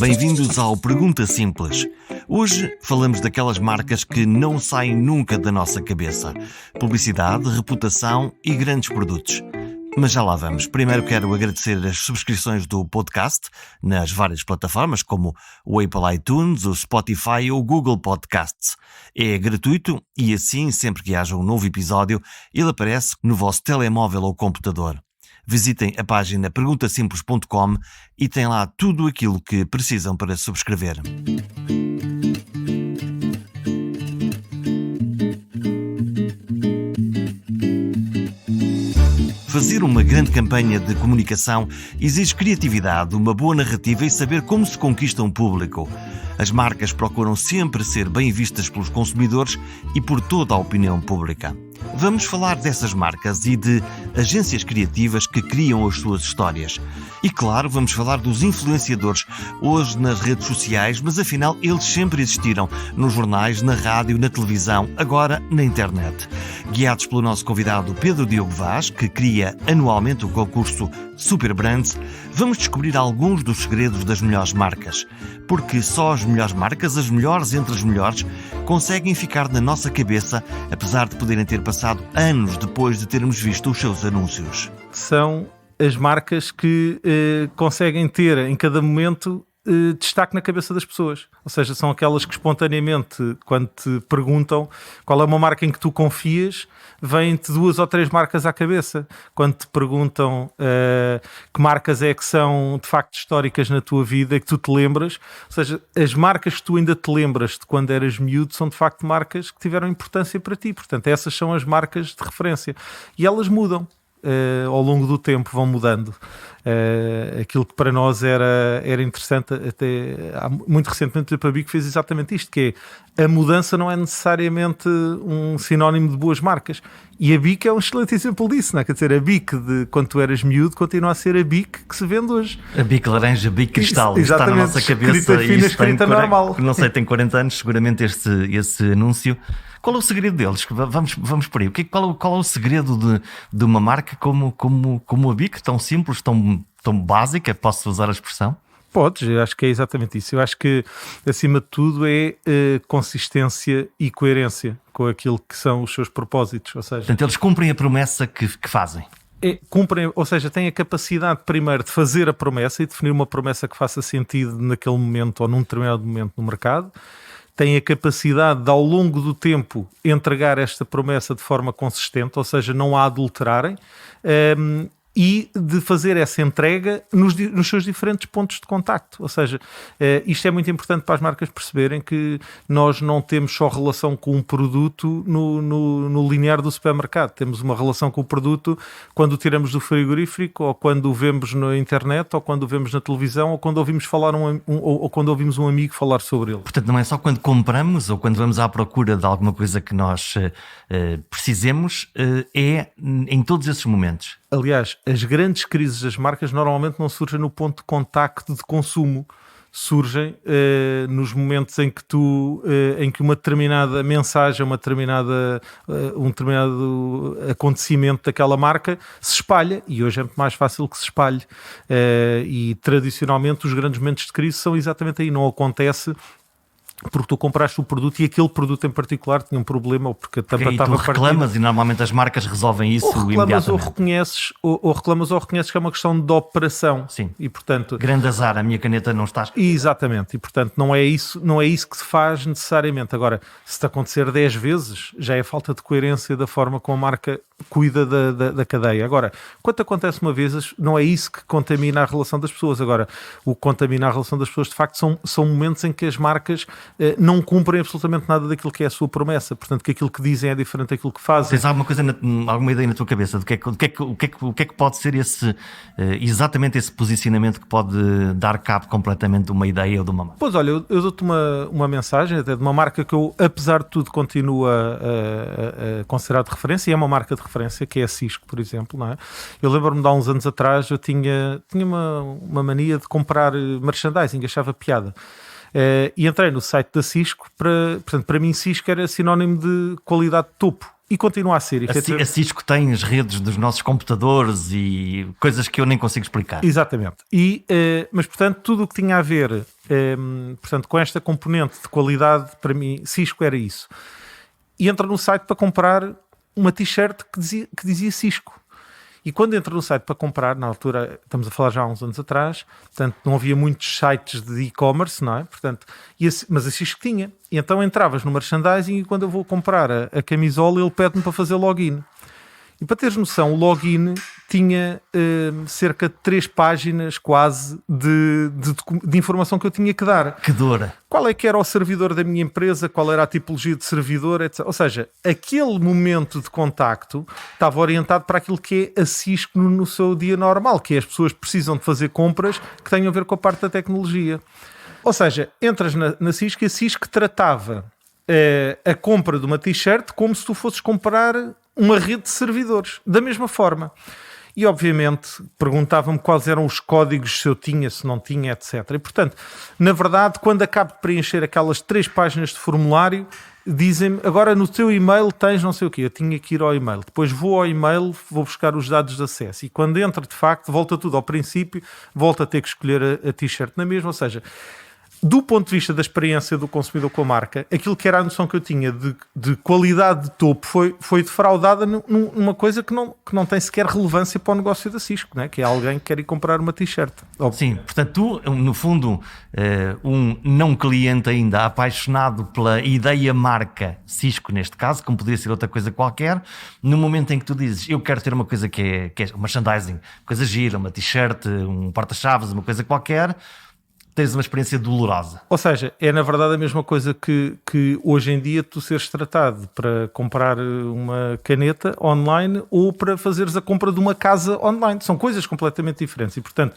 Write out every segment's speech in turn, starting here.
Bem-vindos ao Pergunta Simples. Hoje falamos daquelas marcas que não saem nunca da nossa cabeça. Publicidade, reputação e grandes produtos. Mas já lá vamos. Primeiro quero agradecer as subscrições do podcast nas várias plataformas como o Apple iTunes, o Spotify ou o Google Podcasts. É gratuito e assim, sempre que haja um novo episódio, ele aparece no vosso telemóvel ou computador. Visitem a página perguntasimples.com e tem lá tudo aquilo que precisam para subscrever. Fazer uma grande campanha de comunicação exige criatividade, uma boa narrativa e saber como se conquista um público. As marcas procuram sempre ser bem vistas pelos consumidores e por toda a opinião pública. Vamos falar dessas marcas e de agências criativas que criam as suas histórias. E claro, vamos falar dos influenciadores, hoje nas redes sociais, mas afinal eles sempre existiram, nos jornais, na rádio, na televisão, agora na internet. Guiados pelo nosso convidado Pedro Diogo Vaz, que cria anualmente o concurso Super Brands, vamos descobrir alguns dos segredos das melhores marcas. Porque só as melhores marcas, as melhores entre as melhores, conseguem ficar na nossa cabeça, apesar de poderem ter passado anos depois de termos visto os seus anúncios. São as marcas que conseguem ter em cada momento destaque na cabeça das pessoas. Ou seja, são aquelas que espontaneamente, quando te perguntam qual é uma marca em que tu confias, vêm-te 2 ou 3 marcas à cabeça. Quando te perguntam que marcas é que são de facto históricas na tua vida, que tu te lembras, ou seja, as marcas que tu ainda te lembras de quando eras miúdo são de facto marcas que tiveram importância para ti. Portanto, essas são as marcas de referência. E elas mudam. Ao longo do tempo vão mudando. Aquilo que para nós era interessante, até muito recentemente a BIC fez exatamente isto, que é a mudança não é necessariamente um sinónimo de boas marcas. E a BIC é um excelente exemplo disso, não é? Quer dizer, a BIC de quando tu eras miúdo continua a ser a BIC que se vende hoje. A BIC laranja, a BIC cristal, isso está na nossa cabeça. Escrita fina, escrita normal. Não sei, tem 40 anos, seguramente esse anúncio. Qual é o segredo deles? Vamos por aí. Qual é o segredo de uma marca como a BIC, tão simples, tão básica, posso usar a expressão? Podes, eu acho que é exatamente isso. Eu acho que, acima de tudo, é consistência e coerência com aquilo que são os seus propósitos. Ou seja, portanto, eles cumprem a promessa que fazem. Cumprem, ou seja, têm a capacidade primeiro de fazer a promessa e definir uma promessa que faça sentido naquele momento ou num determinado momento no mercado. Têm a capacidade de, ao longo do tempo, entregar esta promessa de forma consistente, ou seja, não a adulterarem, e de fazer essa entrega nos seus diferentes pontos de contacto. Ou seja, isto é muito importante para as marcas perceberem que nós não temos só relação com um produto no linear do supermercado. Temos uma relação com o produto quando o tiramos do frigorífico, ou quando o vemos na internet, ou quando o vemos na televisão, ou quando ouvimos falar ou quando ouvimos um amigo falar sobre ele. Portanto, não é só quando compramos ou quando vamos à procura de alguma coisa que nós precisemos, é em todos esses momentos. Aliás, as grandes crises das marcas normalmente não surgem no ponto de contacto de consumo, surgem nos momentos em que em que uma determinada mensagem, um determinado acontecimento daquela marca se espalha, e hoje é muito mais fácil que se espalhe. E tradicionalmente os grandes momentos de crise são exatamente aí, não acontece porque tu compraste o produto e aquele produto em particular tinha um problema, ou porque a tampa estava partida. Tu reclamas e normalmente as marcas resolvem isso imediatamente. Ou reconheces que é uma questão de operação. Sim. E, portanto, grande azar, a minha caneta não está. Exatamente. E, portanto, não é isso que se faz necessariamente. Agora, se te acontecer 10 vezes, já é falta de coerência da forma como a marca cuida da cadeia. Agora, quando acontece uma vez, não é isso que contamina a relação das pessoas. Agora, o que contamina a relação das pessoas, de facto, são momentos em que as marcas não cumprem absolutamente nada daquilo que é a sua promessa. Portanto, que aquilo que dizem é diferente daquilo que fazem. Tens alguma ideia na tua cabeça do que é que pode ser exatamente esse posicionamento que pode dar cabo completamente de uma ideia ou de uma marca? Pois olha, eu dou-te uma mensagem até de uma marca que eu, apesar de tudo, continuo a considerar de referência, e é uma marca de referência, que é a Cisco, por exemplo, não é? Eu lembro-me de há uns anos atrás, eu tinha uma mania de comprar merchandising, achava piada. E entrei no site da Cisco, portanto, para mim Cisco era sinónimo de qualidade de topo. e continua a ser. A Cisco tem as redes dos nossos computadores e coisas que eu nem consigo explicar. Exatamente. Mas, portanto, tudo o que tinha a ver portanto, com esta componente de qualidade, para mim, Cisco era isso. E entra no site para comprar uma t-shirt que dizia Cisco. E quando entra no site para comprar, na altura, estamos a falar já há uns anos atrás, portanto, não havia muitos sites de e-commerce, não é? Portanto, mas a Cisco tinha. E então entravas no merchandising e quando eu vou comprar a camisola, ele pede-me para fazer login. E para teres noção, o login tinha cerca de 3 páginas quase de informação que eu tinha que dar. Que dor! Qual é que era o servidor da minha empresa, qual era a tipologia de servidor, etc. Ou seja, aquele momento de contacto estava orientado para aquilo que é a Cisco no seu dia normal, que é as pessoas precisam de fazer compras que tenham a ver com a parte da tecnologia. Ou seja, entras na Cisco e a Cisco tratava a compra de uma t-shirt como se tu fosses comprar uma rede de servidores, da mesma forma. E, obviamente, perguntavam-me quais eram os códigos, se eu tinha, se não tinha, etc. E, portanto, na verdade, quando acabo de preencher aquelas 3 páginas de formulário, dizem-me, agora no teu e-mail tens não sei o quê. Eu tinha que ir ao e-mail. Depois vou ao e-mail, vou buscar os dados de acesso. E quando entra, de facto, volta tudo ao princípio, volta a ter que escolher a t-shirt na mesma. Ou seja, do ponto de vista da experiência do consumidor com a marca, aquilo que era a noção que eu tinha de qualidade de topo foi defraudada numa coisa que não tem sequer relevância para o negócio da Cisco, né? Que é alguém que quer ir comprar uma t-shirt. Sim, portanto tu, no fundo, um não cliente ainda apaixonado pela ideia marca Cisco, neste caso, como poderia ser outra coisa qualquer, no momento em que tu dizes, eu quero ter uma coisa que é um merchandising, coisa gira, uma t-shirt, um porta-chaves, uma coisa qualquer, tens uma experiência dolorosa. Ou seja, é na verdade a mesma coisa que hoje em dia tu seres tratado para comprar uma caneta online ou para fazeres a compra de uma casa online. São coisas completamente diferentes e, portanto,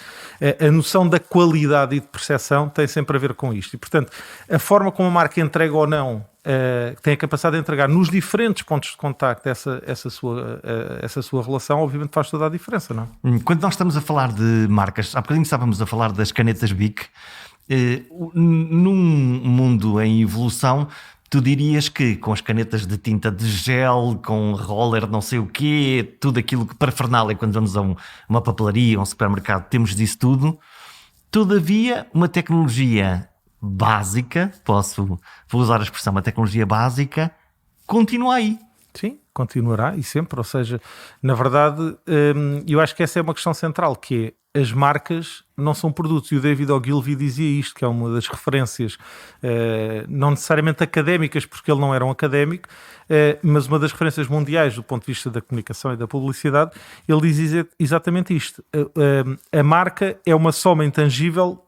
a noção da qualidade e de percepção tem sempre a ver com isto. E, portanto, a forma como a marca entrega ou não tem a capacidade de entregar nos diferentes pontos de contacto essa sua relação, obviamente faz toda a diferença, não é? Quando nós estamos a falar de marcas, há bocadinho estávamos a falar das canetas Bic, num mundo em evolução, tu dirias que com as canetas de tinta de gel, com roller não sei o quê, tudo aquilo que parafernália quando vamos a uma papelaria, um supermercado, temos disso tudo. Todavia, uma tecnologia básica, vou usar a expressão, uma tecnologia básica, continua aí. Sim, continuará e sempre, ou seja, na verdade, eu acho que essa é uma questão central, que é, as marcas não são produtos, e o David Ogilvy dizia isto, que é uma das referências, não necessariamente académicas, porque ele não era um académico, mas uma das referências mundiais do ponto de vista da comunicação e da publicidade. Ele diz exatamente isto, a marca é uma soma intangível,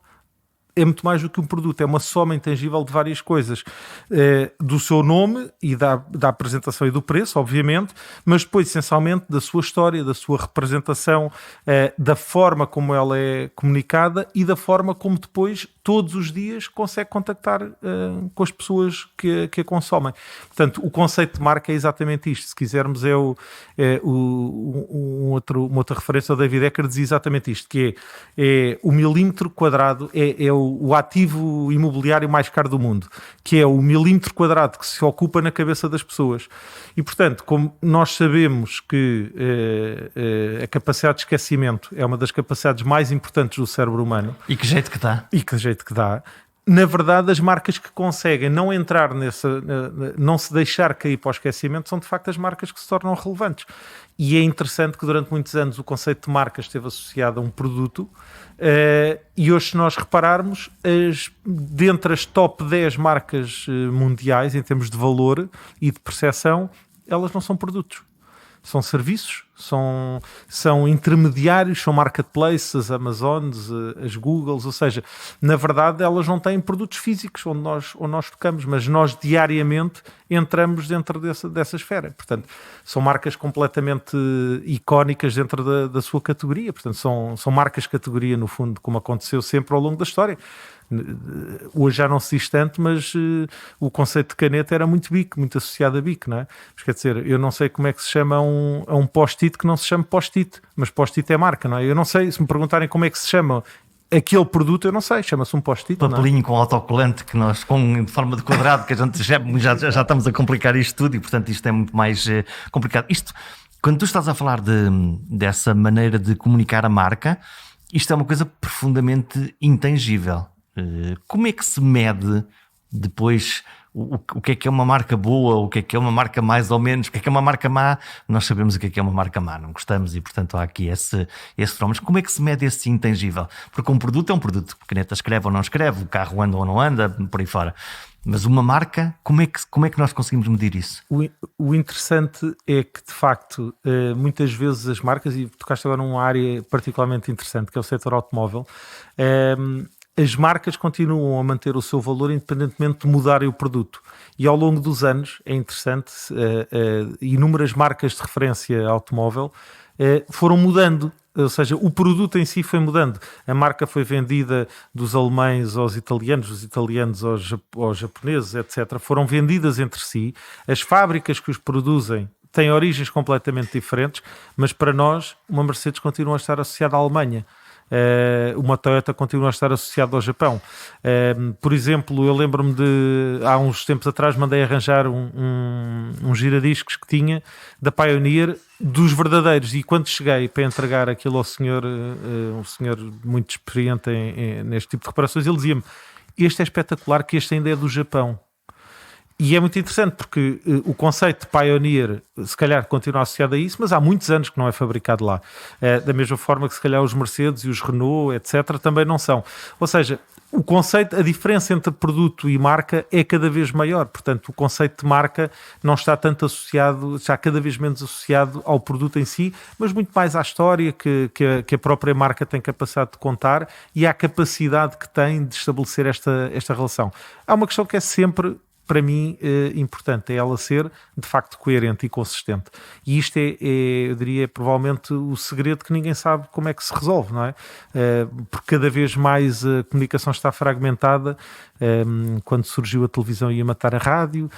é muito mais do que um produto, é uma soma intangível de várias coisas, do seu nome e da apresentação e do preço, obviamente, mas depois essencialmente da sua história, da sua representação, da forma como ela é comunicada e da forma como depois todos os dias consegue contactar com as pessoas que a consomem. Portanto, o conceito de marca é exatamente isto. Se quisermos uma outra referência, o David Ecker dizia exatamente isto, que é o milímetro quadrado, é o ativo imobiliário mais caro do mundo, que é o milímetro quadrado que se ocupa na cabeça das pessoas. E, portanto, como nós sabemos que a capacidade de esquecimento é uma das capacidades mais importantes do cérebro humano. E que jeito que dá. Na verdade, as marcas que conseguem não entrar não se deixar cair para o esquecimento são de facto as marcas que se tornam relevantes. E é interessante que durante muitos anos o conceito de marca esteve associado a um produto, e hoje, se nós repararmos, dentre as top 10 marcas mundiais em termos de valor e de percepção, elas não são produtos. São serviços, são intermediários, são marketplaces, as Amazons, as Googles, ou seja, na verdade elas não têm produtos físicos onde nós tocamos, mas nós diariamente entramos dentro dessa esfera. Portanto, são marcas completamente icónicas dentro da sua categoria, portanto, são marcas categoria, no fundo, como aconteceu sempre ao longo da história. Hoje já não se diz tanto, mas o conceito de caneta era muito Bic, muito associado a Bic, não é? Mas quer dizer, eu não sei como é que se chama a um post-it que não se chama post-it, mas post-it é marca, não é? Eu não sei, se me perguntarem como é que se chama aquele produto, eu não sei, chama-se um post-it. Papelinho com autocolante que nós, de forma de quadrado, que a gente já estamos a complicar isto tudo e, portanto, isto é muito mais complicado. Isto, quando tu estás a falar dessa maneira de comunicar a marca, isto é uma coisa profundamente intangível. Como é que se mede depois o que é uma marca boa, o que é uma marca mais ou menos, o que é uma marca má? Nós sabemos o que é uma marca má, não gostamos e, portanto, há aqui esse fenómeno. Mas como é que se mede esse intangível? Porque um produto é um produto, a caneta escreve ou não escreve, o carro anda ou não anda, por aí fora. Mas uma marca, como é que nós conseguimos medir isso? O interessante é que, de facto, muitas vezes as marcas, e tocaste agora numa área particularmente interessante, que é o setor automóvel, as marcas continuam a manter o seu valor independentemente de mudarem o produto. E ao longo dos anos, é interessante, inúmeras marcas de referência automóvel foram mudando. Ou seja, o produto em si foi mudando. A marca foi vendida dos alemães aos italianos, dos italianos aos japoneses, etc. Foram vendidas entre si. As fábricas que os produzem têm origens completamente diferentes, mas para nós, uma Mercedes continua a estar associada à Alemanha. Uma Toyota continua a estar associada ao Japão. Por exemplo, eu lembro-me de há uns tempos atrás mandei arranjar um giradiscos que tinha da Pioneer dos verdadeiros, e quando cheguei para entregar aquilo ao senhor, um senhor muito experiente neste tipo de reparações, ele dizia-me: este é espetacular, que este ainda é do Japão. E é muito interessante porque o conceito de Pioneer se calhar continua associado a isso, mas há muitos anos que não é fabricado lá. Da mesma forma que se calhar os Mercedes e os Renault, etc., também não são. Ou seja, o conceito, a diferença entre produto e marca é cada vez maior. Portanto, o conceito de marca não está tanto associado, está cada vez menos associado ao produto em si, mas muito mais à história que a própria marca tem capacidade de contar e à capacidade que tem de estabelecer esta relação. Há uma questão que é sempre, para mim, importante, é ela ser de facto coerente e consistente. E isto eu diria, provavelmente o segredo que ninguém sabe como é que se resolve, não é? Porque cada vez mais a comunicação está fragmentada. Quando surgiu a televisão ia matar a rádio,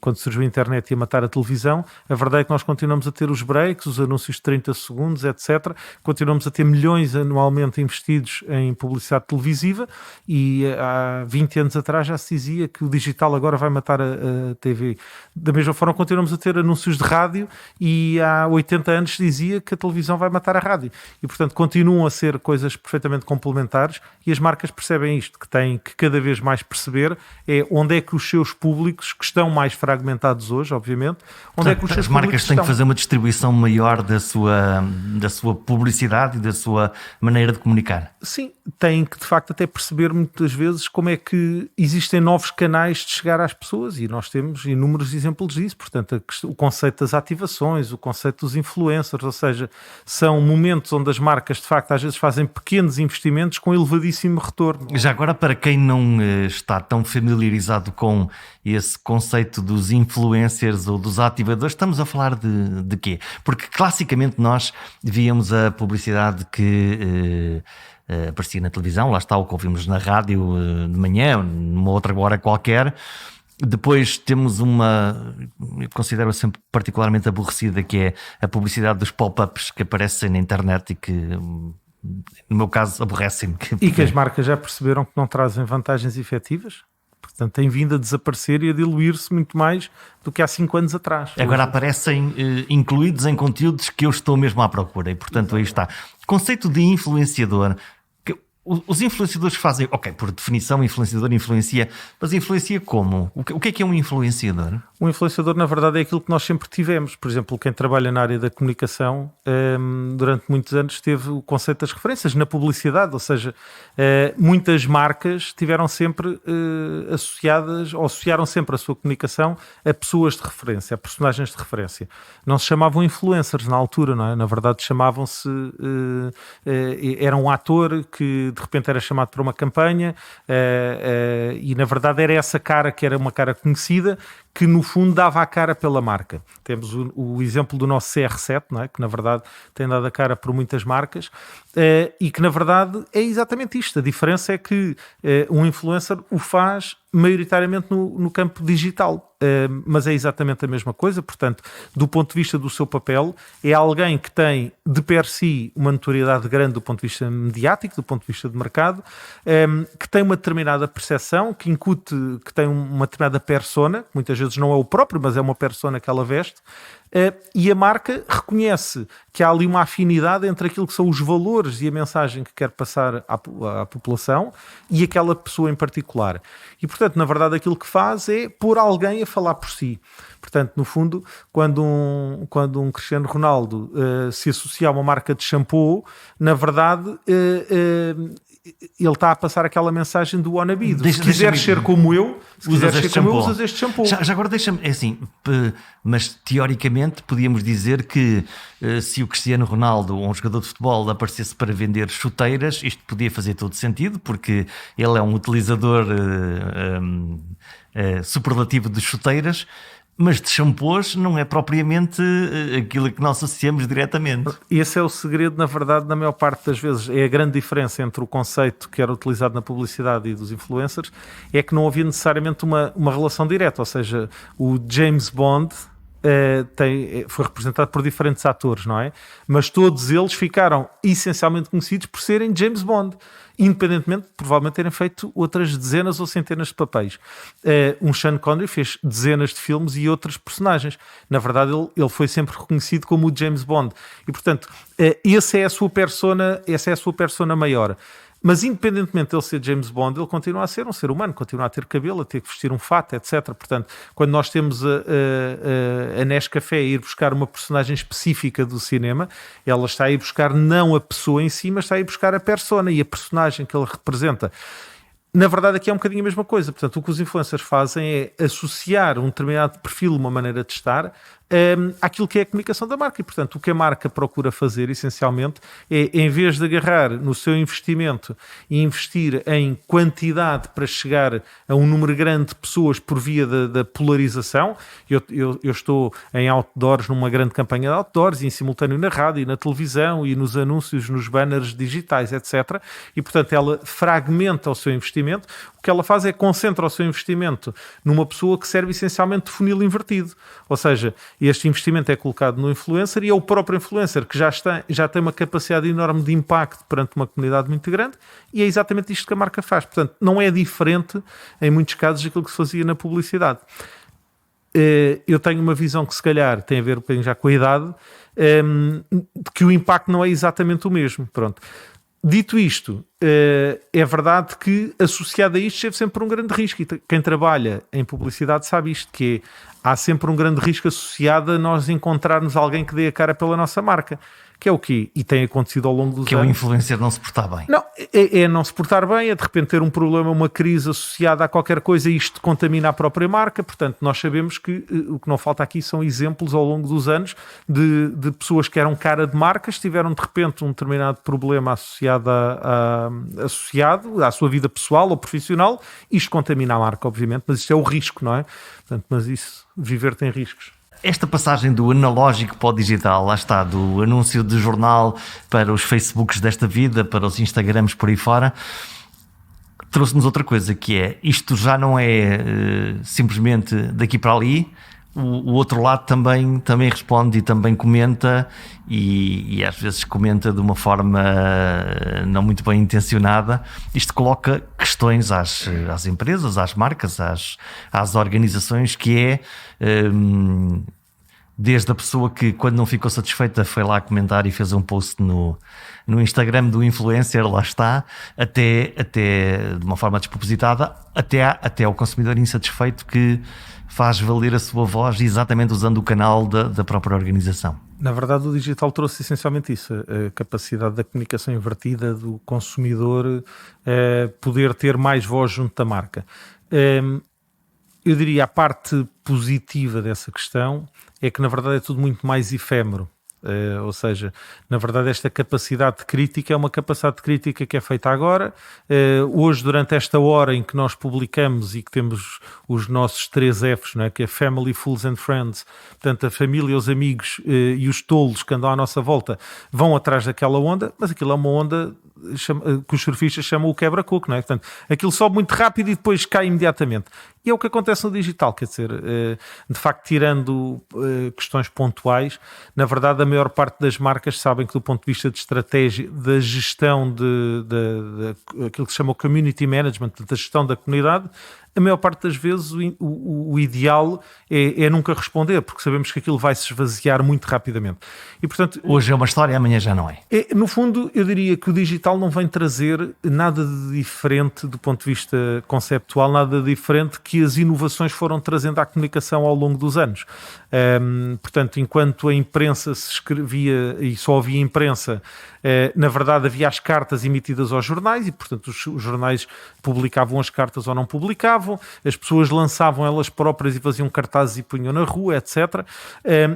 quando surgiu a internet ia matar a televisão. A verdade é que nós continuamos a ter os breaks, os anúncios de 30 segundos, etc. Continuamos a ter milhões anualmente investidos em publicidade televisiva, e há 20 anos atrás já se dizia que o digital agora vai matar a TV. Da mesma forma continuamos a ter anúncios de rádio, e há 80 anos se dizia que a televisão vai matar a rádio. E portanto continuam a ser coisas perfeitamente complementares, e as marcas percebem isto, que têm que cada vez mais perceber onde é que os seus públicos, que estão mais fragmentados hoje, obviamente, onde é que os seus as marcas têm que fazer uma distribuição maior da sua publicidade e da sua maneira de comunicar. Sim, têm que de facto até perceber muitas vezes como é que existem novos canais de chegar às pessoas, e nós temos inúmeros exemplos disso. Portanto, o conceito das ativações, o conceito dos influencers, ou seja, são momentos onde as marcas de facto às vezes fazem pequenos investimentos com elevadíssimo retorno. Já agora, para quem não está tão familiarizado com esse conceito dos influencers ou dos ativadores, estamos a falar de quê? Porque classicamente nós víamos a publicidade que aparecia na televisão, lá está o que ouvimos na rádio de manhã, numa outra hora qualquer. Depois temos eu considero sempre particularmente aborrecida, que é a publicidade dos pop-ups que aparecem na internet e que, no meu caso, aborrecem-me. E que as marcas já perceberam que não trazem vantagens efetivas. Portanto, têm vindo a desaparecer e a diluir-se muito mais do que há 5 anos atrás. Agora aparecem incluídos em conteúdos que eu estou mesmo à procura, e portanto aí está. Conceito de influenciador. Os influenciadores fazem, ok, por definição, influenciador influencia, mas influencia como? O que é um influenciador? Um influenciador, na verdade, é aquilo que nós sempre tivemos. Por exemplo, quem trabalha na área da comunicação, durante muitos anos teve o conceito das referências na publicidade, ou seja, muitas marcas tiveram sempre associadas, ou associaram sempre a sua comunicação a pessoas de referência, a personagens de referência. Não se chamavam influencers na altura, não é? Na verdade, chamavam-se... era um ator que de repente era chamado para uma campanha, e na verdade era essa cara que era uma cara conhecida, que no fundo dava a cara pela marca. Temos o exemplo do nosso CR7, não é? Que na verdade tem dado a cara por muitas marcas, e que na verdade é exatamente isto. A diferença é que um influencer o faz maioritariamente no campo digital, mas é exatamente a mesma coisa. Portanto, do ponto de vista do seu papel, é alguém que tem de per si uma notoriedade grande do ponto de vista mediático, do ponto de vista de mercado, que tem uma determinada percepção, que tem uma determinada persona, que muitas vezes não é o próprio, mas é uma persona que ela veste, e a marca reconhece que há ali uma afinidade entre aquilo que são os valores e a mensagem que quer passar à população e aquela pessoa em particular. E, portanto, na verdade, aquilo que faz é pôr alguém a falar por si. Portanto, no fundo, quando um Cristiano Ronaldo se associa a uma marca de shampoo, na verdade, ele está a passar aquela mensagem do wannabe. Se quiseres ser como eu, usas este shampoo. Já agora deixa-me, é assim, mas teoricamente podíamos dizer que se o Cristiano Ronaldo, um jogador de futebol, aparecesse para vender chuteiras, isto podia fazer todo sentido, porque ele é um utilizador superlativo de chuteiras, mas de shampoos não é propriamente aquilo que nós associamos diretamente. Esse é o segredo, na verdade, na maior parte das vezes. É a grande diferença entre o conceito que era utilizado na publicidade e dos influencers, é que não havia necessariamente uma relação direta. Ou seja, o James Bond foi representado por diferentes atores, não é? Mas todos eles ficaram essencialmente conhecidos por serem James Bond, independentemente de provavelmente terem feito outras dezenas ou centenas de papéis. Um Sean Connery fez dezenas de filmes e outros personagens. Na verdade, ele foi sempre reconhecido como o James Bond. E, portanto, essa é a sua persona maior. Mas, independentemente de ele ser James Bond, ele continua a ser um ser humano, continua a ter cabelo, a ter que vestir um fato, etc. Portanto, quando nós temos a Nescafé a ir buscar uma personagem específica do cinema, ela está a ir buscar não a pessoa em si, mas está a ir buscar a persona e a personagem que ele representa. Na verdade, aqui é um bocadinho a mesma coisa. Portanto, o que os influencers fazem é associar um determinado perfil, uma maneira de estar, àquilo que é a comunicação da marca. E, portanto, o que a marca procura fazer, essencialmente, é, em vez de agarrar no seu investimento e investir em quantidade para chegar a um número grande de pessoas por via da polarização, eu estou em outdoors, numa grande campanha de outdoors, e em simultâneo na rádio, e na televisão, e nos anúncios, nos banners digitais, etc. E, portanto, ela fragmenta o seu investimento. O que ela faz é concentra o seu investimento numa pessoa que serve essencialmente de funil invertido. Ou seja, este investimento é colocado no influencer e é o próprio influencer que já tem uma capacidade enorme de impacto perante uma comunidade muito grande, e é exatamente isto que a marca faz. Portanto, não é diferente, em muitos casos, daquilo que se fazia na publicidade. Eu tenho uma visão que se calhar tem a ver um bocadinho já com a idade, de que o impacto não é exatamente o mesmo. Pronto. Dito isto, é verdade que associado a isto esteve sempre um grande risco, e quem trabalha em publicidade sabe isto, que há sempre um grande risco associado a nós encontrarmos alguém que dê a cara pela nossa marca. Que é o quê? E tem acontecido ao longo dos anos. Que é o influencer não se portar bem. Não, é não se portar bem, é de repente ter um problema, uma crise associada a qualquer coisa, e isto contamina a própria marca. Portanto, nós sabemos que o que não falta aqui são exemplos ao longo dos anos de pessoas que eram cara de marcas, tiveram de repente um determinado problema associado à sua vida pessoal ou profissional. Isto contamina a marca, obviamente, mas isto é o risco, não é? Portanto, mas isso, viver tem riscos. Esta passagem do analógico para o digital, lá está, do anúncio de jornal para os Facebooks desta vida, para os Instagrams por aí fora, trouxe-nos outra coisa, que é, isto já não é simplesmente daqui para ali. O outro lado também responde e também comenta, e às vezes comenta de uma forma não muito bem intencionada. Isto coloca questões às empresas, às marcas, às organizações, que é desde a pessoa que, quando não ficou satisfeita, foi lá comentar e fez um post no Instagram do influencer, lá está, até de uma forma despropositada, até ao consumidor insatisfeito que faz valer a sua voz exatamente usando o canal da própria organização. Na verdade, o digital trouxe essencialmente isso, a capacidade da comunicação invertida, do consumidor poder ter mais voz junto da marca. Eu diria, a parte positiva dessa questão é que, na verdade, é tudo muito mais efêmero. Ou seja, na verdade, esta capacidade de crítica é uma capacidade de crítica que é feita agora. Hoje, durante esta hora em que nós publicamos e que temos os nossos 3 Fs, não é? Que é Family, Fools and Friends, portanto, a família, os amigos e os tolos que andam à nossa volta vão atrás daquela onda, mas aquilo é uma onda que os surfistas chamam o quebra-coco, não é? Portanto, aquilo sobe muito rápido e depois cai imediatamente. E é o que acontece no digital, quer dizer, de facto, tirando questões pontuais, na verdade, a maior parte das marcas sabem que, do ponto de vista de estratégia, da gestão de aquilo que se chama o community management, da gestão da comunidade, a maior parte das vezes o ideal é nunca responder, porque sabemos que aquilo vai se esvaziar muito rapidamente. E, portanto, hoje é uma história, amanhã já não é. No fundo, eu diria que o digital não vem trazer nada de diferente do ponto de vista conceptual, nada diferente que as inovações foram trazendo à comunicação ao longo dos anos. Portanto, enquanto a imprensa se escrevia e só havia imprensa, na verdade havia as cartas emitidas aos jornais e, portanto, os jornais publicavam as cartas ou não publicavam, as pessoas lançavam elas próprias e faziam cartazes e punham na rua, etc.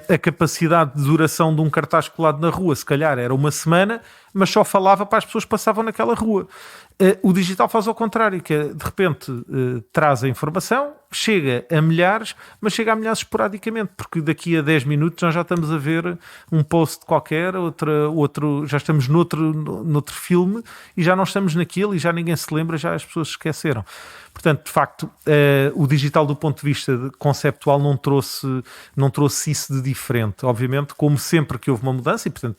A capacidade de duração de um cartaz colado na rua, se calhar, era uma semana, mas só falava para as pessoas que passavam naquela rua. O digital faz ao contrário, que é, de repente traz a informação, chega a milhares, mas chega a milhares esporadicamente, porque daqui a 10 minutos nós já estamos a ver um post qualquer, já estamos noutro filme e já não estamos naquilo e já ninguém se lembra, já as pessoas se esqueceram. Portanto, de facto, o digital do ponto de vista conceptual não trouxe isso de diferente. Obviamente, como sempre que houve uma mudança, e portanto,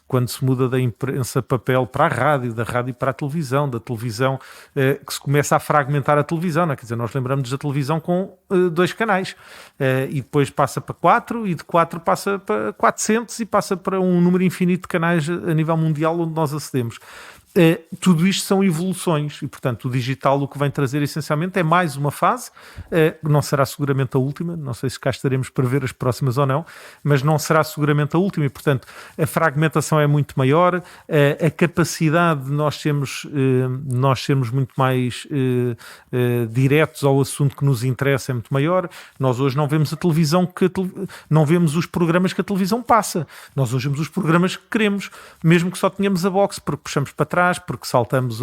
quando se muda da imprensa papel para a rádio, da rádio para a televisão, da televisão, que se começa a fragmentar a televisão, não é? Quer dizer, nós lembramos da televisão com 2 canais, e depois passa para 4, e de 4 passa para 400 e passa para um número infinito de canais a nível mundial onde nós acedemos. Tudo isto são evoluções e, portanto, o digital o que vem trazer essencialmente é mais uma fase, não será seguramente a última, não sei se cá estaremos para ver as próximas ou não, mas não será seguramente a última e, portanto, a fragmentação é muito maior, a capacidade de nós sermos muito mais diretos ao assunto que nos interessa é muito maior. Nós hoje não vemos a televisão, não vemos os programas que a televisão passa, nós hoje vemos os programas que queremos, mesmo que só tenhamos a box, porque puxamos para trás, porque saltamos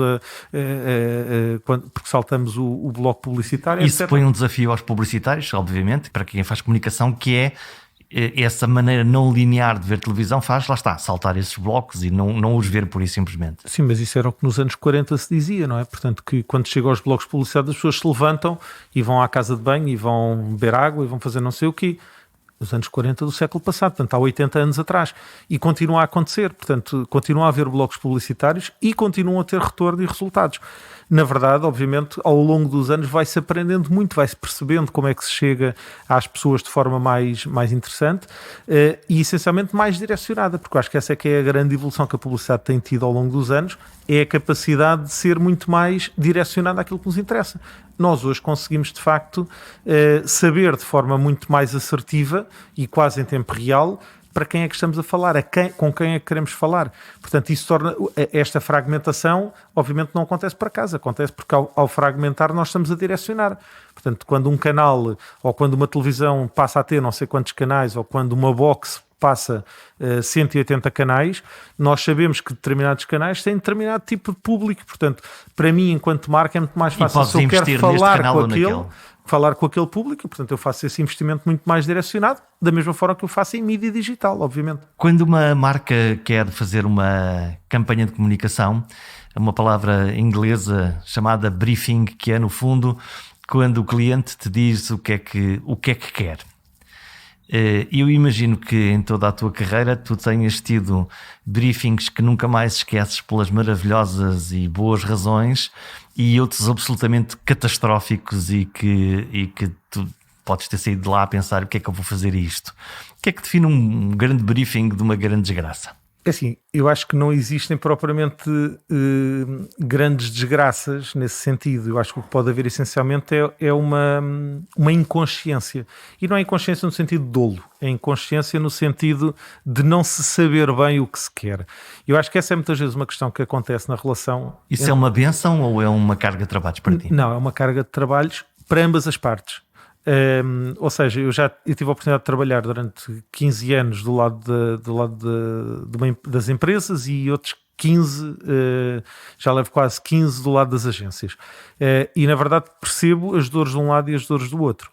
o bloco publicitário, Isso etc. põe um desafio aos publicitários, obviamente, para quem faz comunicação, que é essa maneira não linear de ver televisão lá está, saltar esses blocos e não os ver por isso simplesmente. Sim, mas isso era o que nos anos 40 se dizia, não é? Portanto, que quando chega aos blocos publicitários as pessoas se levantam e vão à casa de banho e vão beber água e vão fazer não sei o quê. Nos anos 40 do século passado, portanto há 80 anos atrás, e continua a acontecer, portanto continua a haver blocos publicitários e continuam a ter retorno e resultados. Na verdade, obviamente, ao longo dos anos vai-se aprendendo muito, vai-se percebendo como é que se chega às pessoas de forma mais interessante e essencialmente mais direcionada, porque eu acho que essa é que é a grande evolução que a publicidade tem tido ao longo dos anos, é a capacidade de ser muito mais direcionada àquilo que nos interessa. Nós hoje conseguimos, de facto, saber de forma muito mais assertiva e quase em tempo real para quem é que estamos a falar, com quem é que queremos falar. Portanto, isso torna esta fragmentação, obviamente não acontece por acaso, acontece porque ao fragmentar nós estamos a direcionar. Portanto, quando um canal ou quando uma televisão passa a ter não sei quantos canais ou quando uma box passa 180 canais, nós sabemos que determinados canais têm determinado tipo de público. Portanto, para mim, enquanto marca, é muito mais fácil se eu quero falar com aquele público, portanto eu faço esse investimento muito mais direcionado, da mesma forma que eu faço em mídia digital, obviamente. Quando uma marca quer fazer uma campanha de comunicação, uma palavra inglesa chamada briefing, que é no fundo quando o cliente te diz o que é que quer. Eu imagino que em toda a tua carreira tu tenhas tido briefings que nunca mais esqueces pelas maravilhosas e boas razões e outros absolutamente catastróficos e que tu podes ter saído de lá a pensar o que é que eu vou fazer isto. O que é que define um grande briefing de uma grande desgraça? É assim, eu acho que não existem propriamente grandes desgraças nesse sentido. Eu acho que o que pode haver essencialmente é uma inconsciência. E não é inconsciência no sentido de dolo, é inconsciência no sentido de não se saber bem o que se quer. Eu acho que essa é muitas vezes uma questão que acontece na relação... Isso é uma bênção ou é uma carga de trabalhos para ti? Não, é uma carga de trabalhos para ambas as partes. Ou seja, eu tive a oportunidade de trabalhar durante 15 anos do lado das empresas e outros 15, já levo quase 15 do lado das agências. E na verdade percebo as dores de um lado e as dores do outro.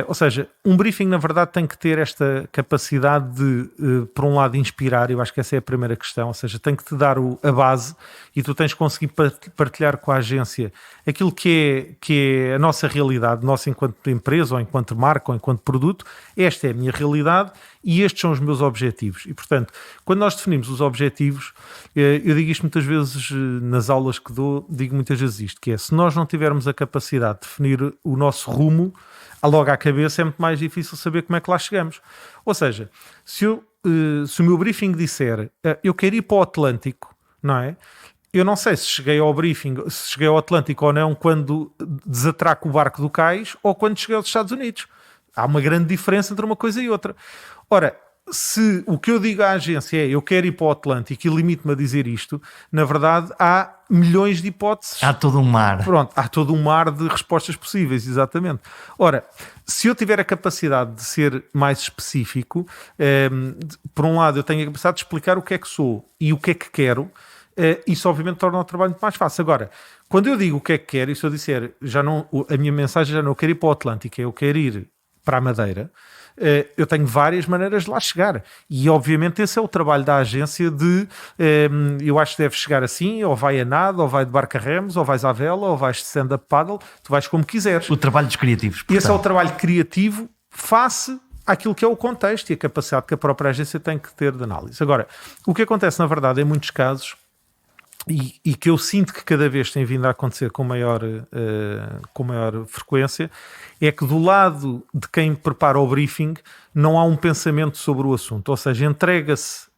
Ou seja, um briefing na verdade tem que ter esta capacidade de, por um lado, inspirar. Eu acho que essa é a primeira questão, ou seja, tem que te dar a base e tu tens que conseguir partilhar com a agência aquilo que é a nossa realidade, nossa enquanto empresa ou enquanto marca ou enquanto produto. Esta é a minha realidade e estes são os meus objetivos. E portanto, quando nós definimos os objetivos, eu digo isto muitas vezes nas aulas que dou, digo muitas vezes isto, que é, se nós não tivermos a capacidade de definir o nosso rumo, logo à cabeça é muito mais difícil saber como é que lá chegamos. Ou seja, se o meu briefing disser eu quero ir para o Atlântico, não é? Eu não sei se cheguei ao briefing, se cheguei ao Atlântico ou não quando desatraco o barco do cais ou quando cheguei aos Estados Unidos. Há uma grande diferença entre uma coisa e outra. Ora, se o que eu digo à agência é eu quero ir para o Atlântico e limito-me a dizer isto, na verdade há milhões de hipóteses. Há todo um mar. Pronto, há todo um mar de respostas possíveis, exatamente. Ora, se eu tiver a capacidade de ser mais específico, por um lado eu tenho a capacidade de explicar o que é que sou e o que é que quero, isso obviamente torna o trabalho muito mais fácil. Agora, quando eu digo o que é que quero, e se eu disser, a minha mensagem já não eu quero ir para o Atlântico, eu quero ir para a Madeira, eu tenho várias maneiras de lá chegar e obviamente esse é o trabalho da agência de eu acho que deve chegar assim, ou vai a nada, ou vai de barco a remos, ou vais à vela, ou vais de stand-up paddle, tu vais como quiseres. O trabalho dos criativos, portanto. Esse é o trabalho criativo face àquilo que é o contexto e a capacidade que a própria agência tem que ter de análise. Agora, o que acontece na verdade em muitos casos e que eu sinto que cada vez tem vindo a acontecer com maior frequência, é que do lado de quem prepara o briefing não há um pensamento sobre o assunto, ou seja, entrega-se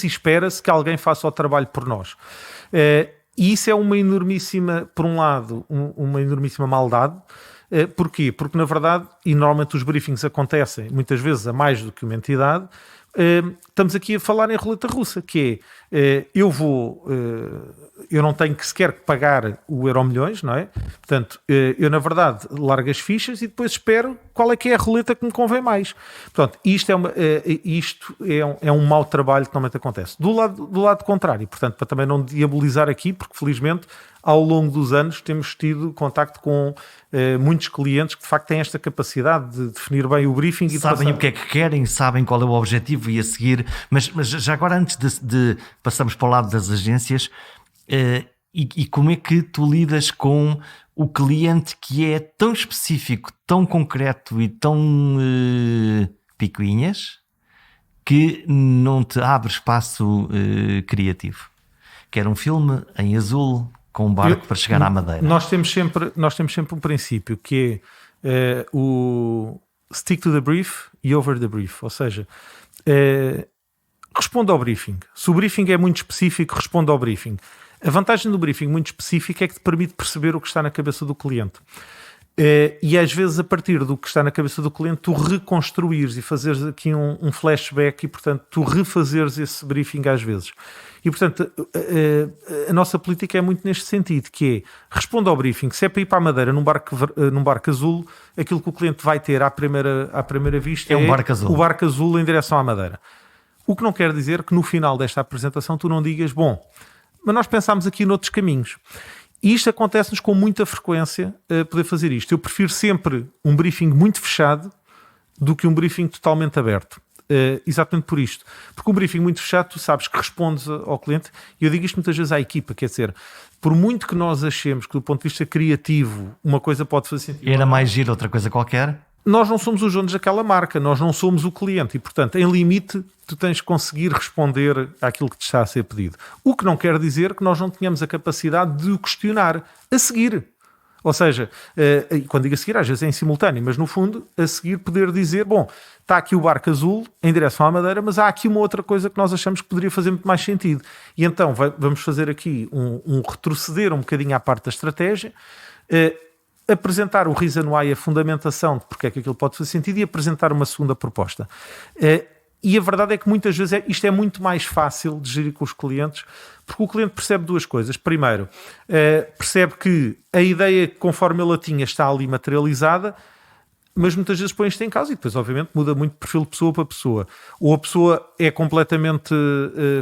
e espera-se que alguém faça o trabalho por nós. E isso é uma enormíssima, por um lado, uma enormíssima maldade. Porquê? Porque na verdade, e normalmente os briefings acontecem muitas vezes a mais do que uma entidade, estamos aqui a falar em roleta russa, que é, eu não tenho que sequer pagar o Euromilhões, não é? Portanto, eu na verdade largo as fichas e depois espero qual é que é a roleta que me convém mais. Portanto, isto é um mau trabalho que normalmente acontece. Do lado contrário, portanto, para também não diabolizar aqui, porque felizmente ao longo dos anos temos tido contacto com muitos clientes que de facto têm esta capacidade de definir bem o briefing e sabem o que é que querem, sabem qual é o objetivo e a seguir, mas já agora antes de passarmos para o lado das agências, e como é que tu lidas com o cliente que é tão específico, tão concreto e tão picuinhas que não te abre espaço criativo? Quer um filme em azul com um barco para chegar à Madeira. Nós temos sempre um princípio que é o stick to the brief e over the brief, ou seja, responda ao briefing. Se o briefing é muito específico, responda ao briefing. A vantagem do briefing muito específico é que te permite perceber o que está na cabeça do cliente. E às vezes a partir do que está na cabeça do cliente tu reconstruires e fazeres aqui um flashback e portanto tu refazeres esse briefing às vezes. E portanto a nossa política é muito neste sentido, que é responda ao briefing. Se é para ir para a Madeira num barco azul, aquilo que o cliente vai ter à primeira vista é um barco azul. O barco azul em direção à Madeira. O que não quer dizer que no final desta apresentação tu não digas, bom, mas nós pensámos aqui noutros caminhos. E isto acontece-nos com muita frequência poder fazer isto. Eu prefiro sempre um briefing muito fechado do que um briefing totalmente aberto. Exatamente por isto. Porque um briefing muito fechado, tu sabes que respondes ao cliente, e eu digo isto muitas vezes à equipa, quer dizer, por muito que nós achemos que do ponto de vista criativo uma coisa pode fazer sentido... Era mais giro outra coisa qualquer... Nós não somos os donos daquela marca, nós não somos o cliente e, portanto, em limite, tu tens de conseguir responder àquilo que te está a ser pedido. O que não quer dizer que nós não tenhamos a capacidade de o questionar a seguir. Ou seja, quando digo a seguir, às vezes é em simultâneo, mas no fundo, a seguir poder dizer, bom, está aqui o barco azul em direção à Madeira, mas há aqui uma outra coisa que nós achamos que poderia fazer muito mais sentido. E então vamos fazer aqui um retroceder um bocadinho à parte da estratégia, apresentar o reason why, a fundamentação de porque é que aquilo pode fazer sentido e apresentar uma segunda proposta. E a verdade é que muitas vezes isto é muito mais fácil de gerir com os clientes, porque o cliente percebe duas coisas. Primeiro, percebe que a ideia conforme ele a tinha está ali materializada, mas muitas vezes põe isto em causa e depois obviamente muda muito de perfil de pessoa para pessoa. Ou a pessoa é completamente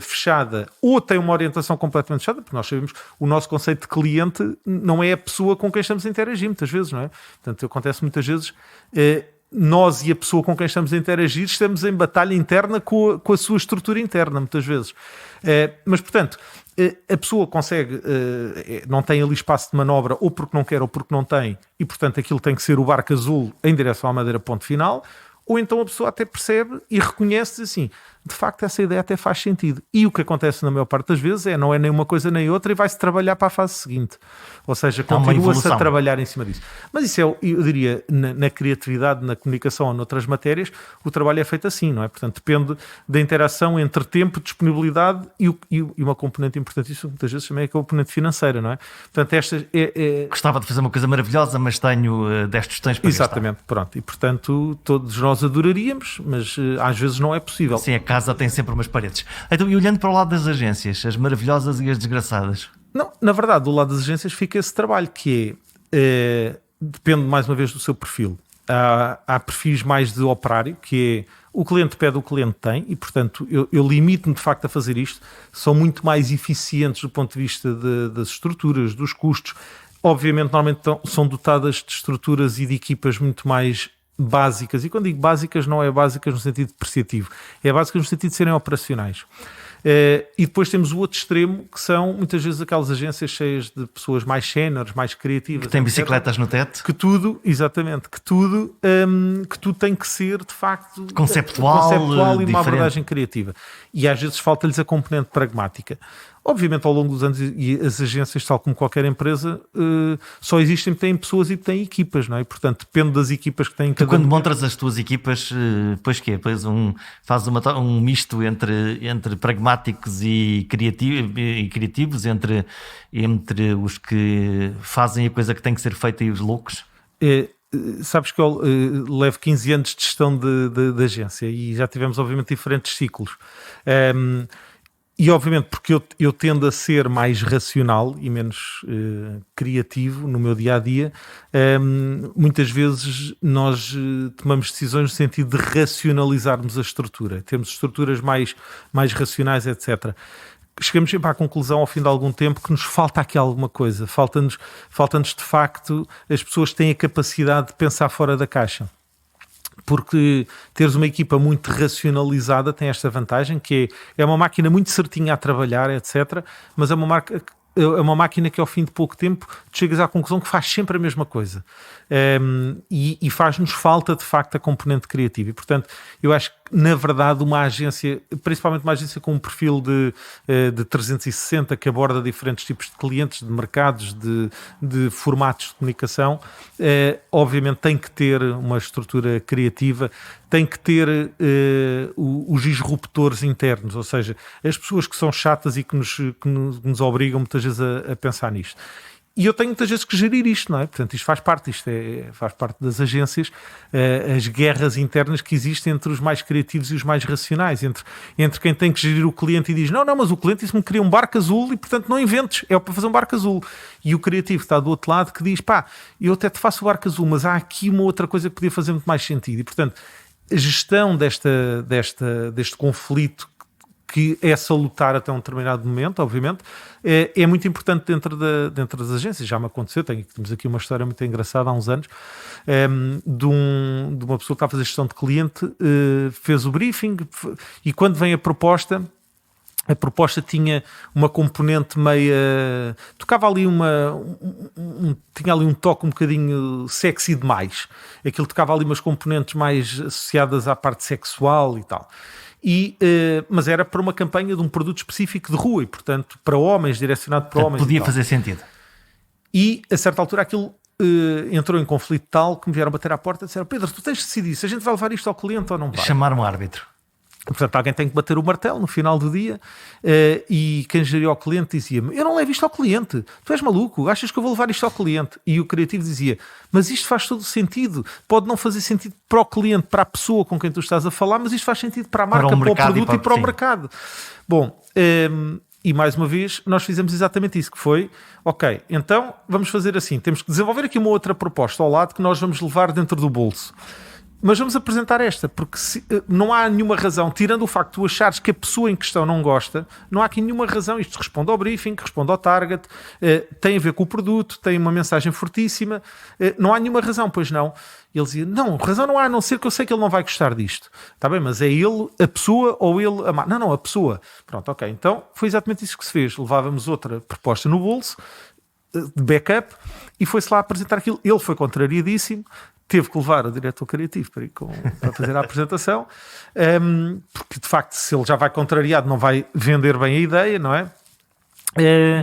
fechada ou tem uma orientação completamente fechada, porque nós sabemos o nosso conceito de cliente não é a pessoa com quem estamos a interagir muitas vezes, não é? Portanto, acontece muitas vezes nós e a pessoa com quem estamos a interagir estamos em batalha interna com a sua estrutura interna muitas vezes. Mas portanto, a pessoa consegue, não tem ali espaço de manobra ou porque não quer ou porque não tem, e portanto aquilo tem que ser o barco azul em direção à Madeira, ponto final. Ou então a pessoa até percebe e reconhece assim, de facto essa ideia até faz sentido. E o que acontece na maior parte das vezes não é nem uma coisa nem outra e vai-se trabalhar para a fase seguinte. Ou seja, continua-se a trabalhar em cima disso. Mas isso eu diria, na criatividade, na comunicação ou noutras matérias, o trabalho é feito assim, não é? Portanto, depende da interação entre tempo, disponibilidade e uma componente importantíssima, muitas vezes também é a componente financeira, não é? Portanto, esta Gostava de fazer uma coisa maravilhosa, mas tenho 10 tostões para Exatamente, gastar. Pronto. E portanto, todos nós adoraríamos, mas às vezes não é possível. Sim, a casa tem sempre umas paredes. Então, e olhando para o lado das agências, as maravilhosas e as desgraçadas? Não, na verdade, do lado das agências fica esse trabalho que depende mais uma vez do seu perfil. Há perfis mais de operário, que é o cliente pede, o cliente tem, e portanto eu limito-me de facto a fazer isto. São muito mais eficientes do ponto de vista das estruturas, dos custos. Obviamente, normalmente são dotadas de estruturas e de equipas muito mais básicas, e quando digo básicas não é básicas no sentido depreciativo, é básicas no sentido de serem operacionais. E depois temos o outro extremo, que são muitas vezes aquelas agências cheias de pessoas mais séniores, mais criativas, que têm bicicletas no teto, que tudo tem que ser de facto conceptual e uma abordagem criativa, e às vezes falta-lhes a componente pragmática. Obviamente, ao longo dos anos, e as agências, tal como qualquer empresa, só existem porque têm pessoas e têm equipas, não é? Portanto, depende das equipas que têm cada. Quando montas as tuas equipas, depois quê? Depois fazes um misto entre pragmáticos e criativos, entre os que fazem a coisa que tem que ser feita e os loucos? Sabes que eu levo 15 anos de gestão de agência e já tivemos, obviamente, diferentes ciclos. E obviamente porque eu tendo a ser mais racional e menos criativo no meu dia-a-dia, muitas vezes nós tomamos decisões no sentido de racionalizarmos a estrutura. Temos estruturas mais racionais, etc. Chegamos sempre à conclusão ao fim de algum tempo que nos falta aqui alguma coisa. Falta-nos de facto, as pessoas têm a capacidade de pensar fora da caixa. Porque teres uma equipa muito racionalizada tem esta vantagem, que é uma máquina muito certinha a trabalhar, etc. Mas é uma máquina que ao fim de pouco tempo tu chegas à conclusão que faz sempre a mesma coisa. E faz-nos falta de facto a componente criativa. E portanto eu acho que na verdade uma agência, principalmente uma agência com um perfil de 360 que aborda diferentes tipos de clientes, de mercados, de formatos de comunicação, obviamente tem que ter uma estrutura criativa, tem que ter os disruptores internos, ou seja, as pessoas que são chatas e que nos obrigam muitas vezes a pensar nisto. E eu tenho muitas vezes que gerir isto, não é? Portanto, isto faz parte das agências, as guerras internas que existem entre os mais criativos e os mais racionais, entre quem tem que gerir o cliente e diz, não, mas o cliente disse-me que queria um barco azul e, portanto, não inventes, é para fazer um barco azul. E o criativo está do outro lado que diz, eu até te faço o barco azul, mas há aqui uma outra coisa que podia fazer muito mais sentido. E, portanto, a gestão deste conflito, que é salutar até um determinado momento, obviamente, é muito importante dentro das agências. Já me aconteceu, temos aqui uma história muito engraçada há uns anos, de uma pessoa que está a fazer gestão de cliente, fez o briefing e quando vem a proposta tinha uma componente meia... tocava ali tinha ali um toque um bocadinho sexy demais. Aquilo tocava ali umas componentes mais associadas à parte sexual e tal. Mas era para uma campanha de um produto específico de rua e, portanto, para homens, direcionado para homens. Podia fazer sentido. E, a certa altura, aquilo entrou em conflito tal que me vieram bater à porta e disseram, Pedro, tu tens de decidir se a gente vai levar isto ao cliente ou não vai. Chamar um árbitro. Portanto, alguém tem que bater o martelo no final do dia e quem geria ao cliente dizia-me, eu não levo isto ao cliente, tu és maluco, achas que eu vou levar isto ao cliente? E o criativo dizia, mas isto faz todo sentido, pode não fazer sentido para o cliente, para a pessoa com quem tu estás a falar, mas isto faz sentido para a marca, para o produto e para o mercado. Bom, E mais uma vez, nós fizemos exatamente isso, que foi, ok, então vamos fazer assim, temos que desenvolver aqui uma outra proposta ao lado que nós vamos levar dentro do bolso. Mas vamos apresentar esta, porque não há nenhuma razão, tirando o facto de tu achares que a pessoa em questão não gosta, não há aqui nenhuma razão. Isto responde ao briefing, responde ao target, tem a ver com o produto, tem uma mensagem fortíssima, não há nenhuma razão, pois não. Ele dizia, não, razão não há, a não ser que eu sei que ele não vai gostar disto. Está bem, mas é ele, a pessoa ou ele a marca? Não, a pessoa. Pronto, ok. Então foi exatamente isso que se fez. Levávamos outra proposta no bolso, de backup, e foi-se lá apresentar aquilo. Ele foi contrariadíssimo, teve que levar o diretor criativo para fazer a apresentação, porque de facto, se ele já vai contrariado, não vai vender bem a ideia, não é?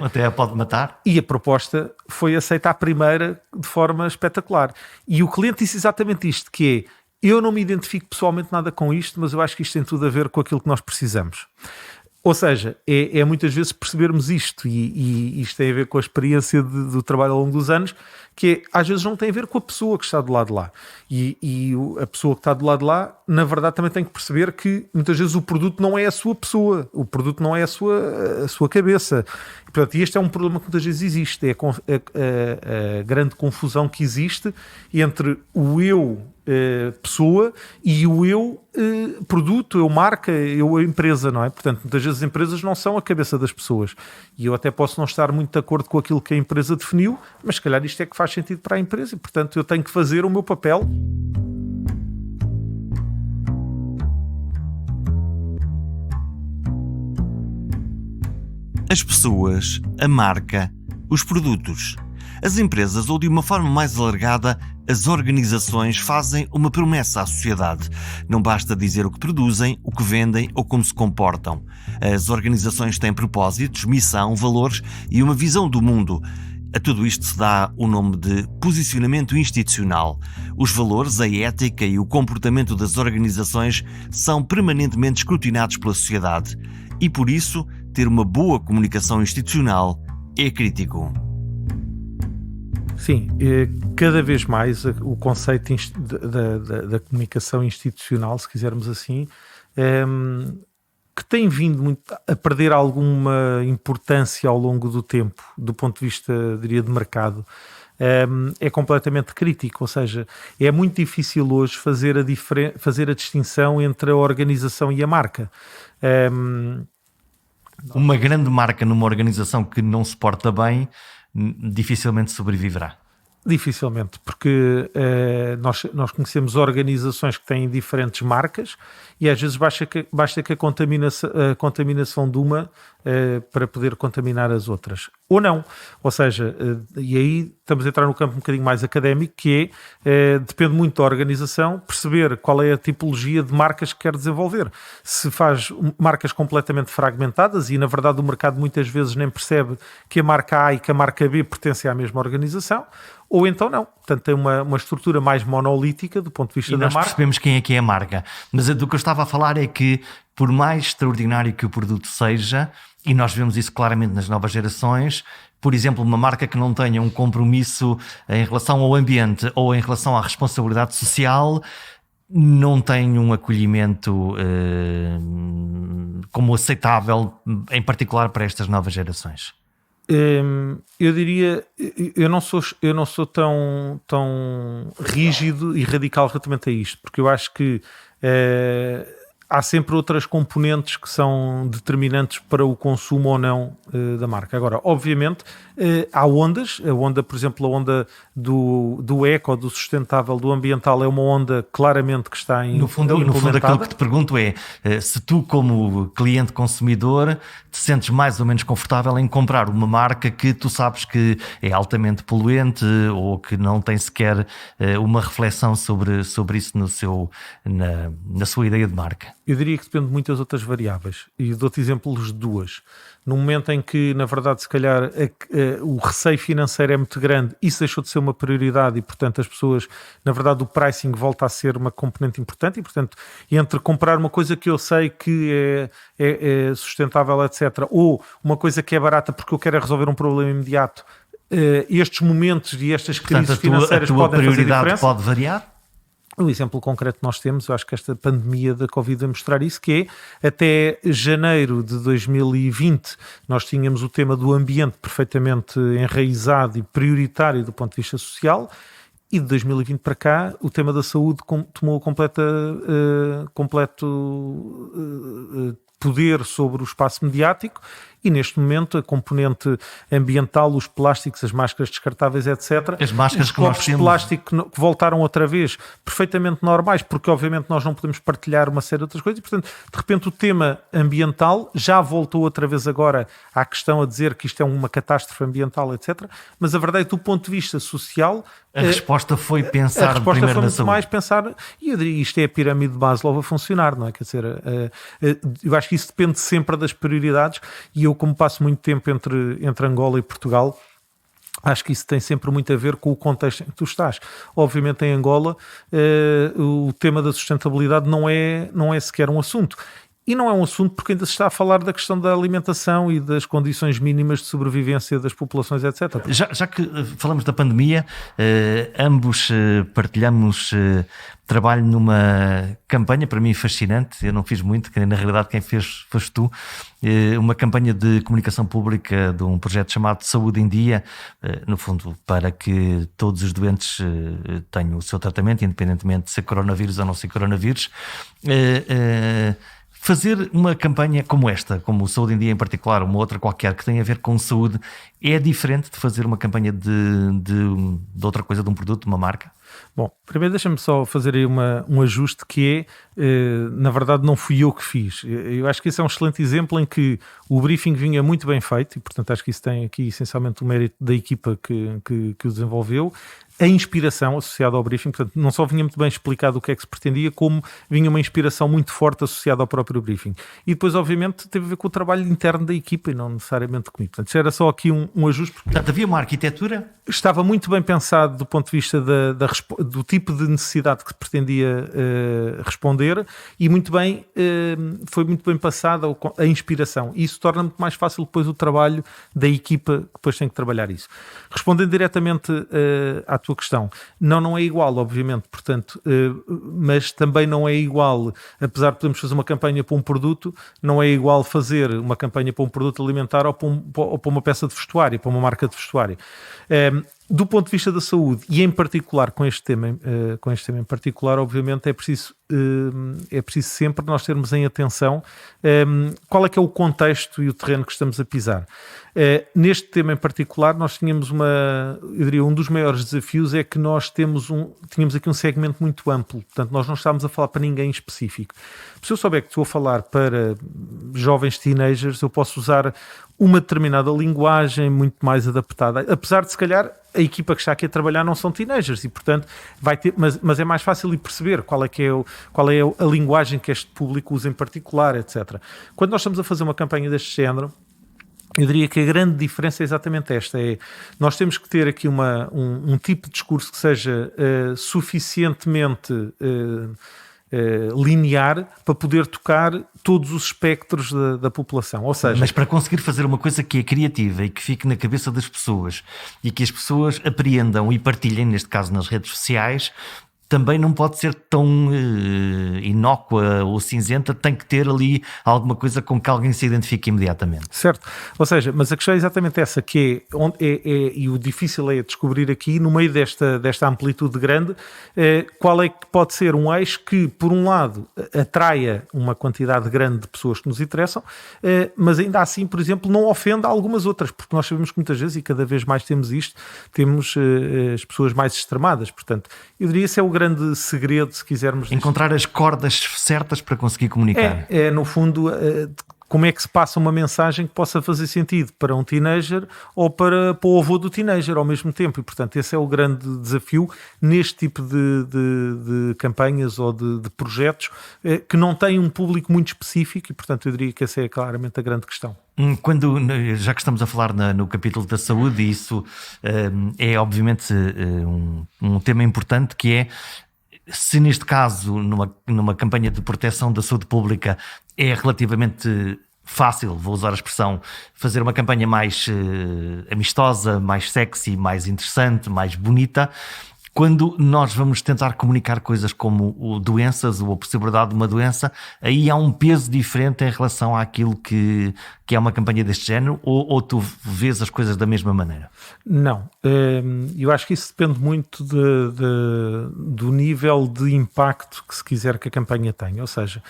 Até a pode matar. E a proposta foi aceita à primeira de forma espetacular. E o cliente disse exatamente isto, que é, eu não me identifico pessoalmente nada com isto, mas eu acho que isto tem tudo a ver com aquilo que nós precisamos. Ou seja, é muitas vezes percebermos isto, e isto tem a ver com a experiência do trabalho ao longo dos anos, que às vezes não tem a ver com a pessoa que está do lado de lá. E a pessoa que está do lado de lá, na verdade, também tem que perceber que muitas vezes o produto não é a sua pessoa, o produto não é a sua cabeça. E, portanto, este é um problema que muitas vezes existe, é a grande confusão que existe entre o eu pessoa e o eu produto, eu marca, eu empresa, não é? Portanto, muitas vezes as empresas não são a cabeça das pessoas, e eu até posso não estar muito de acordo com aquilo que a empresa definiu, mas se calhar isto é que faz sentido para a empresa, e portanto eu tenho que fazer o meu papel. As pessoas, a marca, os produtos. As empresas, ou de uma forma mais alargada, as organizações fazem uma promessa à sociedade. Não basta dizer o que produzem, o que vendem ou como se comportam. As organizações têm propósitos, missão, valores e uma visão do mundo. A tudo isto se dá o nome de posicionamento institucional. Os valores, a ética e o comportamento das organizações são permanentemente escrutinados pela sociedade. E por isso, ter uma boa comunicação institucional é crítico. Sim, cada vez mais o conceito da comunicação institucional, se quisermos assim, que tem vindo muito a perder alguma importância ao longo do tempo, do ponto de vista, diria, de mercado, é completamente crítico. Ou seja, é muito difícil hoje fazer a distinção entre a organização e a marca. Uma grande marca numa organização que não se porta bem dificilmente sobreviverá. Dificilmente, porque nós conhecemos organizações que têm diferentes marcas e às vezes basta que a contaminação de uma para poder contaminar as outras. Ou não. Ou seja, e aí estamos a entrar no campo um bocadinho mais académico, que depende muito da organização perceber qual é a tipologia de marcas que quer desenvolver. Se faz marcas completamente fragmentadas e, na verdade, o mercado muitas vezes nem percebe que a marca A e que a marca B pertencem à mesma organização, ou então não. Portanto, tem uma estrutura mais monolítica do ponto de vista da marca. Nós percebemos quem é a marca. Mas do que eu estava a falar é que, por mais extraordinário que o produto seja, e nós vemos isso claramente nas novas gerações, por exemplo, uma marca que não tenha um compromisso em relação ao ambiente ou em relação à responsabilidade social, não tem um acolhimento como aceitável, em particular para estas novas gerações. Eu diria, eu não sou tão rígido e radical relativamente a isto, porque eu acho que há sempre outras componentes que são determinantes para o consumo ou não da marca. Agora, obviamente, há ondas. A onda, por exemplo, a onda do eco, do sustentável, do ambiental, é uma onda claramente que está no fundo aquilo que te pergunto é se tu, como cliente consumidor, te sentes mais ou menos confortável em comprar uma marca que tu sabes que é altamente poluente ou que não tem sequer uma reflexão sobre isso na sua ideia de marca. Eu diria que depende de muitas outras variáveis, e dou-te exemplos de duas. No momento em que, na verdade, se calhar o receio financeiro é muito grande, isso deixou de ser uma prioridade e, portanto, as pessoas, na verdade, o pricing volta a ser uma componente importante e, portanto, entre comprar uma coisa que eu sei que é sustentável, etc., ou uma coisa que é barata porque eu quero resolver um problema imediato, estes momentos e estas crises financeiras podem fazer diferença. A tua prioridade pode variar? O exemplo concreto que nós temos, eu acho que esta pandemia da Covid vai mostrar isso, que é, até janeiro de 2020, nós tínhamos o tema do ambiente perfeitamente enraizado e prioritário do ponto de vista social, e de 2020 para cá, o tema da saúde tomou completo poder sobre o espaço mediático, e neste momento a componente ambiental, os plásticos, as máscaras descartáveis, etc. As máscaras os copos de plástico que voltaram outra vez perfeitamente normais, porque obviamente nós não podemos partilhar uma série de outras coisas, e portanto, de repente o tema ambiental já voltou outra vez agora à questão a dizer que isto é uma catástrofe ambiental, etc. Mas a verdade é que do ponto de vista social... A resposta foi pensar primeiro na saúde. Mais pensar, e eu diria, isto é a pirâmide de Maslow a funcionar, não é? Quer dizer, eu acho que isso depende sempre das prioridades, e eu, como passo muito tempo entre Angola e Portugal, acho que isso tem sempre muito a ver com o contexto em que tu estás. Obviamente em Angola o tema da sustentabilidade não é sequer um assunto. E não é um assunto porque ainda se está a falar da questão da alimentação e das condições mínimas de sobrevivência das populações, etc. Já que falamos da pandemia, ambos partilhamos trabalho numa campanha, para mim fascinante, eu não fiz muito, que na realidade quem fez foste tu, uma campanha de comunicação pública de um projeto chamado Saúde em Dia, no fundo para que todos os doentes tenham o seu tratamento, independentemente de ser coronavírus ou não ser coronavírus. Fazer uma campanha como esta, como o Saúde em Dia em particular, uma outra qualquer que tenha a ver com saúde, é diferente de fazer uma campanha de outra coisa, de um produto, de uma marca? Bom, primeiro deixa-me só fazer aí um ajuste que na verdade não fui eu que fiz. Eu acho que esse é um excelente exemplo em que o briefing vinha muito bem feito e, portanto, acho que isso tem aqui essencialmente o mérito da equipa que o desenvolveu. A inspiração associada ao briefing, portanto, não só vinha muito bem explicado o que é que se pretendia, como vinha uma inspiração muito forte associada ao próprio briefing. E depois, obviamente, teve a ver com o trabalho interno da equipa e não necessariamente comigo. Portanto, isso era só aqui um ajuste. Portanto, havia uma arquitetura? Estava muito bem pensado do ponto de vista do tipo de necessidade que se pretendia responder, e foi muito bem passada a inspiração. E isso torna muito mais fácil depois o trabalho da equipa que depois tem que trabalhar isso. Respondendo diretamente à tua questão, não é igual, obviamente, portanto, mas também não é igual, apesar de podermos fazer uma campanha para um produto, não é igual fazer uma campanha para um produto alimentar ou para uma peça de vestuário, para uma marca de vestuário. Do ponto de vista da saúde, e em particular com este tema em particular, obviamente é preciso sempre nós termos em atenção qual é que é o contexto e o terreno que estamos a pisar. Neste tema em particular, nós tínhamos eu diria, um dos maiores desafios é que nós tínhamos aqui um segmento muito amplo, portanto nós não estávamos a falar para ninguém específico. Se eu souber que estou a falar para jovens teenagers, eu posso usar uma determinada linguagem muito mais adaptada, apesar de se calhar a equipa que está aqui a trabalhar não são teenagers e portanto vai ter, mas é mais fácil de perceber qual é a linguagem que este público usa em particular, etc. Quando nós estamos a fazer uma campanha deste género, eu diria que a grande diferença é exatamente esta, nós temos que ter aqui um tipo de discurso que seja suficientemente linear para poder tocar todos os espectros da população. Ou seja, mas para conseguir fazer uma coisa que é criativa e que fique na cabeça das pessoas e que as pessoas apreendam e partilhem, neste caso nas redes sociais, também não pode ser tão inócua ou cinzenta, tem que ter ali alguma coisa com que alguém se identifique imediatamente. Certo, ou seja, mas a questão é exatamente essa, que e o difícil é descobrir aqui, no meio desta amplitude grande, qual é que pode ser um eixo que, por um lado, atraia uma quantidade grande de pessoas que nos interessam, mas ainda assim, por exemplo, não ofenda algumas outras, porque nós sabemos que muitas vezes, e cada vez mais temos as pessoas mais extremadas, portanto, eu diria que esse é o grande segredo, se quisermos... Encontrar as cordas certas para conseguir comunicar. No fundo, como é que se passa uma mensagem que possa fazer sentido para um teenager ou para o avô do teenager ao mesmo tempo. E, portanto, esse é o grande desafio neste tipo de campanhas ou de projetos que não têm um público muito específico e, portanto, eu diria que essa é claramente a grande questão. Já que estamos a falar no capítulo da saúde, isso é obviamente um tema importante, que é, se neste caso, numa campanha de proteção da saúde pública, é relativamente fácil, vou usar a expressão, fazer uma campanha mais amistosa, mais sexy, mais interessante, mais bonita, quando nós vamos tentar comunicar coisas como doenças ou a possibilidade de uma doença, aí há um peso diferente em relação àquilo que é uma campanha deste género, ou tu vês as coisas da mesma maneira? Não, eu acho que isso depende muito do nível de impacto que se quiser que a campanha tenha. Ou seja,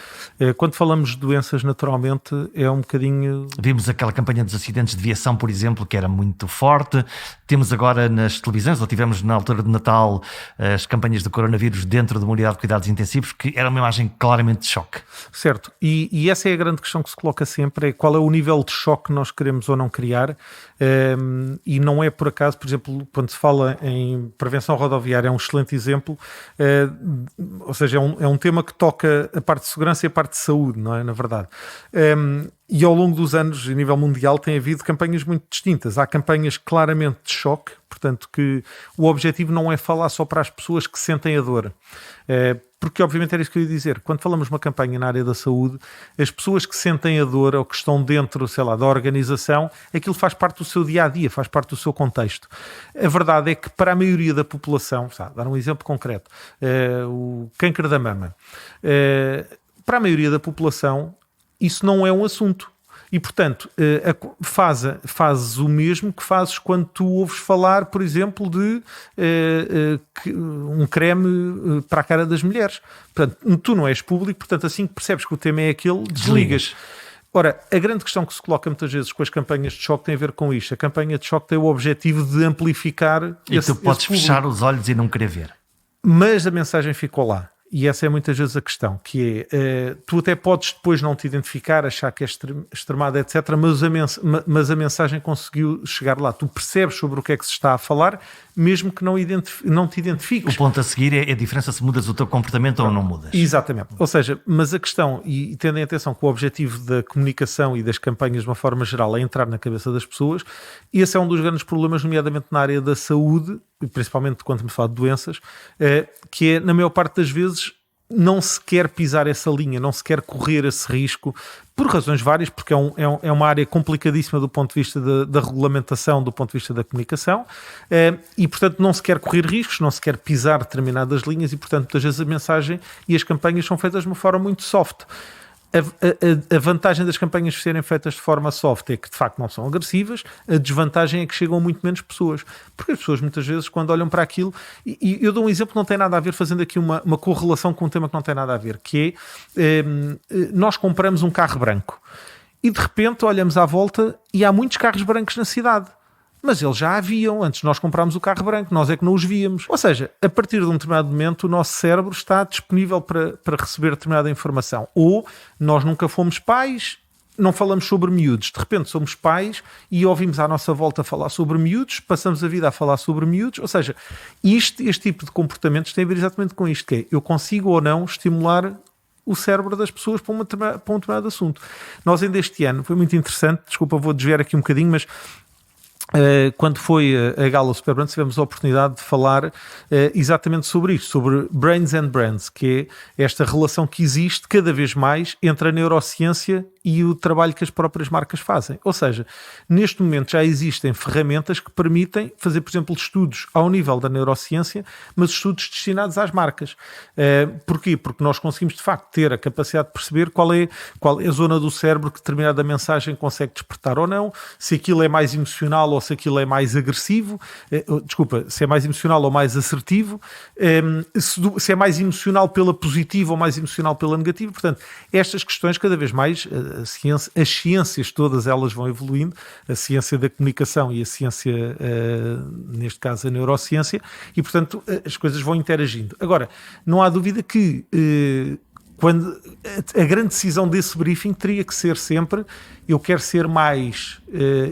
quando falamos de doenças, naturalmente é um bocadinho... Vimos aquela campanha dos acidentes de viação, por exemplo, que era muito forte. Temos agora nas televisões, ou tivemos na altura de Natal, as campanhas do coronavírus dentro de uma unidade de cuidados intensivos, que era uma imagem claramente de choque. Certo, e essa é a grande questão que se coloca sempre, é qual é o nível de choque que nós queremos ou não criar, e não é por acaso, por exemplo, quando se fala em prevenção rodoviária, é um excelente exemplo, ou seja, é um tema que toca a parte de segurança e a parte de saúde, não é, na verdade. E ao longo dos anos, a nível mundial, tem havido campanhas muito distintas. Há campanhas claramente de choque, portanto que o objetivo não é falar só para as pessoas que sentem a dor. Porque obviamente era isso que eu ia dizer. Quando falamos de uma campanha na área da saúde, as pessoas que sentem a dor ou que estão dentro, sei lá, da organização, aquilo faz parte do seu dia-a-dia, faz parte do seu contexto. A verdade é que para a maioria da população, dar um exemplo concreto, o câncer da mama, para a maioria da população isso não é um assunto. E, portanto, fazes o mesmo que fazes quando tu ouves falar, por exemplo, de um creme para a cara das mulheres. Portanto, tu não és público, portanto, assim que percebes que o tema é aquele, desligas. Ora, a grande questão que se coloca muitas vezes com as campanhas de choque tem a ver com isto. A campanha de choque tem o objetivo de amplificar e tu podes fechar os olhos e não querer ver. Mas a mensagem ficou lá. E essa é muitas vezes a questão, que é, tu até podes depois não te identificar, achar que é extremado, etc., mas a mensagem conseguiu chegar lá. Tu percebes sobre o que é que se está a falar, mesmo que não te identifiques. O ponto a seguir é a diferença se mudas o teu comportamento ou não mudas. Exatamente. Ou seja, mas a questão, e tendo em atenção que o objetivo da comunicação e das campanhas de uma forma geral é entrar na cabeça das pessoas, esse é um dos grandes problemas, nomeadamente na área da saúde, principalmente quando me falo de doenças, que é, na maior parte das vezes, não se quer pisar essa linha, não se quer correr esse risco, por razões várias, porque é uma área complicadíssima do ponto de vista da regulamentação, do ponto de vista da comunicação, e, portanto, não se quer correr riscos, não se quer pisar determinadas linhas, e, portanto, muitas vezes a mensagem e as campanhas são feitas de uma forma muito soft. A vantagem das campanhas serem feitas de forma soft é que de facto não são agressivas, a desvantagem é que chegam a muito menos pessoas, porque as pessoas muitas vezes quando olham para aquilo, e eu dou um exemplo que não tem nada a ver, fazendo aqui uma correlação com um tema que não tem nada a ver, que é, nós compramos um carro branco e de repente olhamos à volta e há muitos carros brancos na cidade. Mas eles já haviam, antes de nós comprarmos o carro branco, nós é que não os víamos. Ou seja, a partir de um determinado momento o nosso cérebro está disponível para receber determinada informação. Ou nós nunca fomos pais, não falamos sobre miúdos, de repente somos pais e ouvimos à nossa volta falar sobre miúdos, passamos a vida a falar sobre miúdos. Ou seja, este tipo de comportamentos tem a ver exatamente com isto, que é, eu consigo ou não estimular o cérebro das pessoas para um determinado assunto. Nós ainda este ano, foi muito interessante, desculpa, vou desviar aqui um bocadinho, mas quando foi a Gala Super Brands, tivemos a oportunidade de falar exatamente sobre isto, sobre Brains and Brands, que é esta relação que existe cada vez mais entre a neurociência e o trabalho que as próprias marcas fazem. Ou seja, neste momento já existem ferramentas que permitem fazer, por exemplo, estudos ao nível da neurociência, mas estudos destinados às marcas. Porquê? Porque nós conseguimos, de facto, ter a capacidade de perceber qual é a zona do cérebro que determinada mensagem consegue despertar ou não, se aquilo é mais emocional ou se aquilo é mais agressivo, se é mais emocional ou mais assertivo, se é mais emocional pela positiva ou mais emocional pela negativa. Portanto, estas questões cada vez mais, as ciências todas elas vão evoluindo, a ciência da comunicação e a ciência, neste caso a neurociência, e portanto as coisas vão interagindo. Agora, não há dúvida que quando a grande decisão desse briefing teria que ser sempre: eu quero ser mais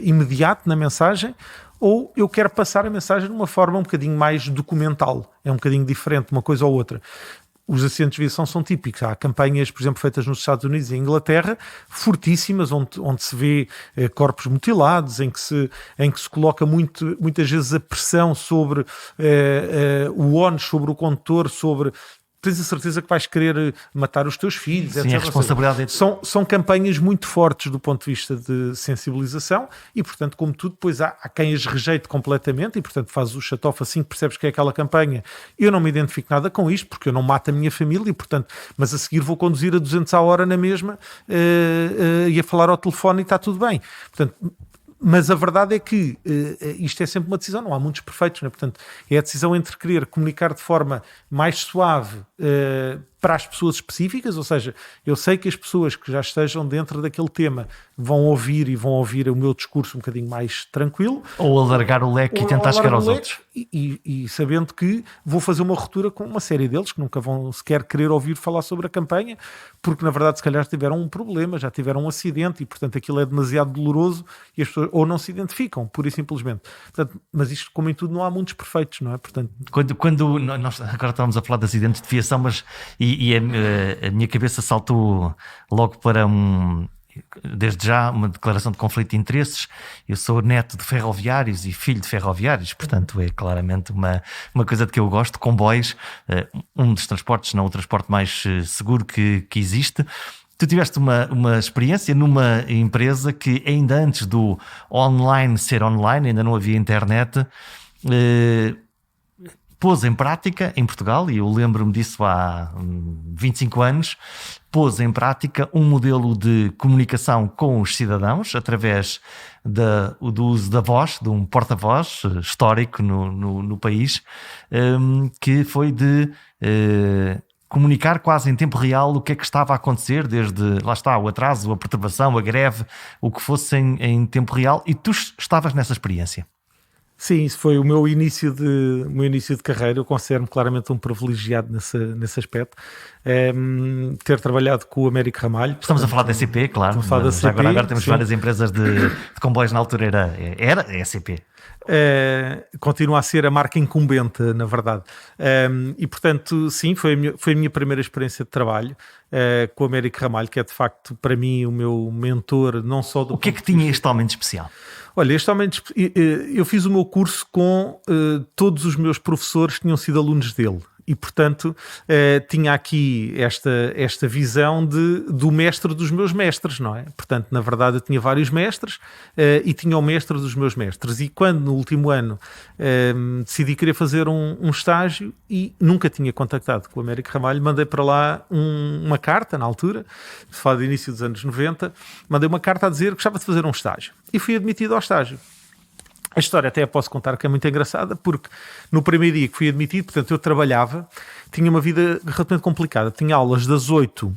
imediato na mensagem, ou eu quero passar a mensagem de uma forma um bocadinho mais documental. É um bocadinho diferente uma coisa ou outra. Os acidentes de viação são típicos. Há campanhas, por exemplo, feitas nos Estados Unidos e em Inglaterra, fortíssimas, onde se vê corpos mutilados, em que se coloca muitas vezes a pressão sobre o ónus, sobre o condutor, sobre tens a certeza que vais querer matar os teus filhos, Sim, etc. a responsabilidade São campanhas muito fortes do ponto de vista de sensibilização e, portanto, como tudo, depois há quem as rejeite completamente e, portanto, fazes o shut-off assim que percebes que é aquela campanha. Eu não me identifico nada com isto, porque eu não mato a minha família e, portanto, mas a seguir vou conduzir a 200 à hora na mesma e a falar ao telefone e está tudo bem. Portanto, mas a verdade é que isto é sempre uma decisão, não há muitos perfeitos, né? Portanto, é a decisão entre querer comunicar de forma mais suave para as pessoas específicas, ou seja, eu sei que as pessoas que já estejam dentro daquele tema vão ouvir o meu discurso um bocadinho mais tranquilo. Ou alargar o leque e tentar chegar aos outros. E sabendo que vou fazer uma ruptura com uma série deles que nunca vão sequer querer ouvir falar sobre a campanha, porque na verdade se calhar tiveram um problema, já tiveram um acidente e portanto aquilo é demasiado doloroso e as pessoas ou não se identificam, pura e simplesmente. Portanto, mas isto, como em tudo, não há muitos perfeitos, não é? Portanto, quando nós agora estávamos a falar de acidentes de fiação, mas a minha cabeça saltou logo para desde já uma declaração de conflito de interesses. Eu sou neto de ferroviários e filho de ferroviários, portanto é claramente uma coisa de que eu gosto. Comboios, um dos transportes, não o transporte mais seguro que existe. Tu tiveste uma experiência numa empresa que ainda antes do online ser online, ainda não havia internet, pôs em prática em Portugal, e eu lembro-me disso há 25 anos, pôs em prática um modelo de comunicação com os cidadãos através do uso da voz, de um porta-voz histórico no país, que foi de comunicar quase em tempo real o que é que estava a acontecer, desde, lá está, o atraso, a perturbação, a greve, o que fosse em tempo real, e tu estavas nessa experiência. Sim, isso foi o meu início de carreira. Eu considero-me claramente um privilegiado nesse aspecto. Ter trabalhado com o Américo Ramalho. Estamos a falar da SCP, claro. Estamos a falar da SCP, agora temos várias empresas de comboios, na altura era a SCP. Continua a ser a marca incumbente, na verdade. E portanto, sim, foi a minha primeira experiência de trabalho com o Américo Ramalho, que é de facto para mim o meu mentor, não só do... O que é que tinha este homem de especial? Olha, eu fiz o meu curso com todos os meus professores que tinham sido alunos dele. E, portanto, tinha aqui esta visão do mestre dos meus mestres, não é? Portanto, na verdade, eu tinha vários mestres e tinha o mestre dos meus mestres. E quando, no último ano, decidi querer fazer um estágio e nunca tinha contactado com o Américo Ramalho, mandei para lá uma carta, na altura, de falar do início dos anos 90, mandei uma carta a dizer que gostava de fazer um estágio. E fui admitido ao estágio. A história até a posso contar que é muito engraçada, porque no primeiro dia que fui admitido, portanto, eu trabalhava, tinha uma vida relativamente complicada. Tinha aulas das 8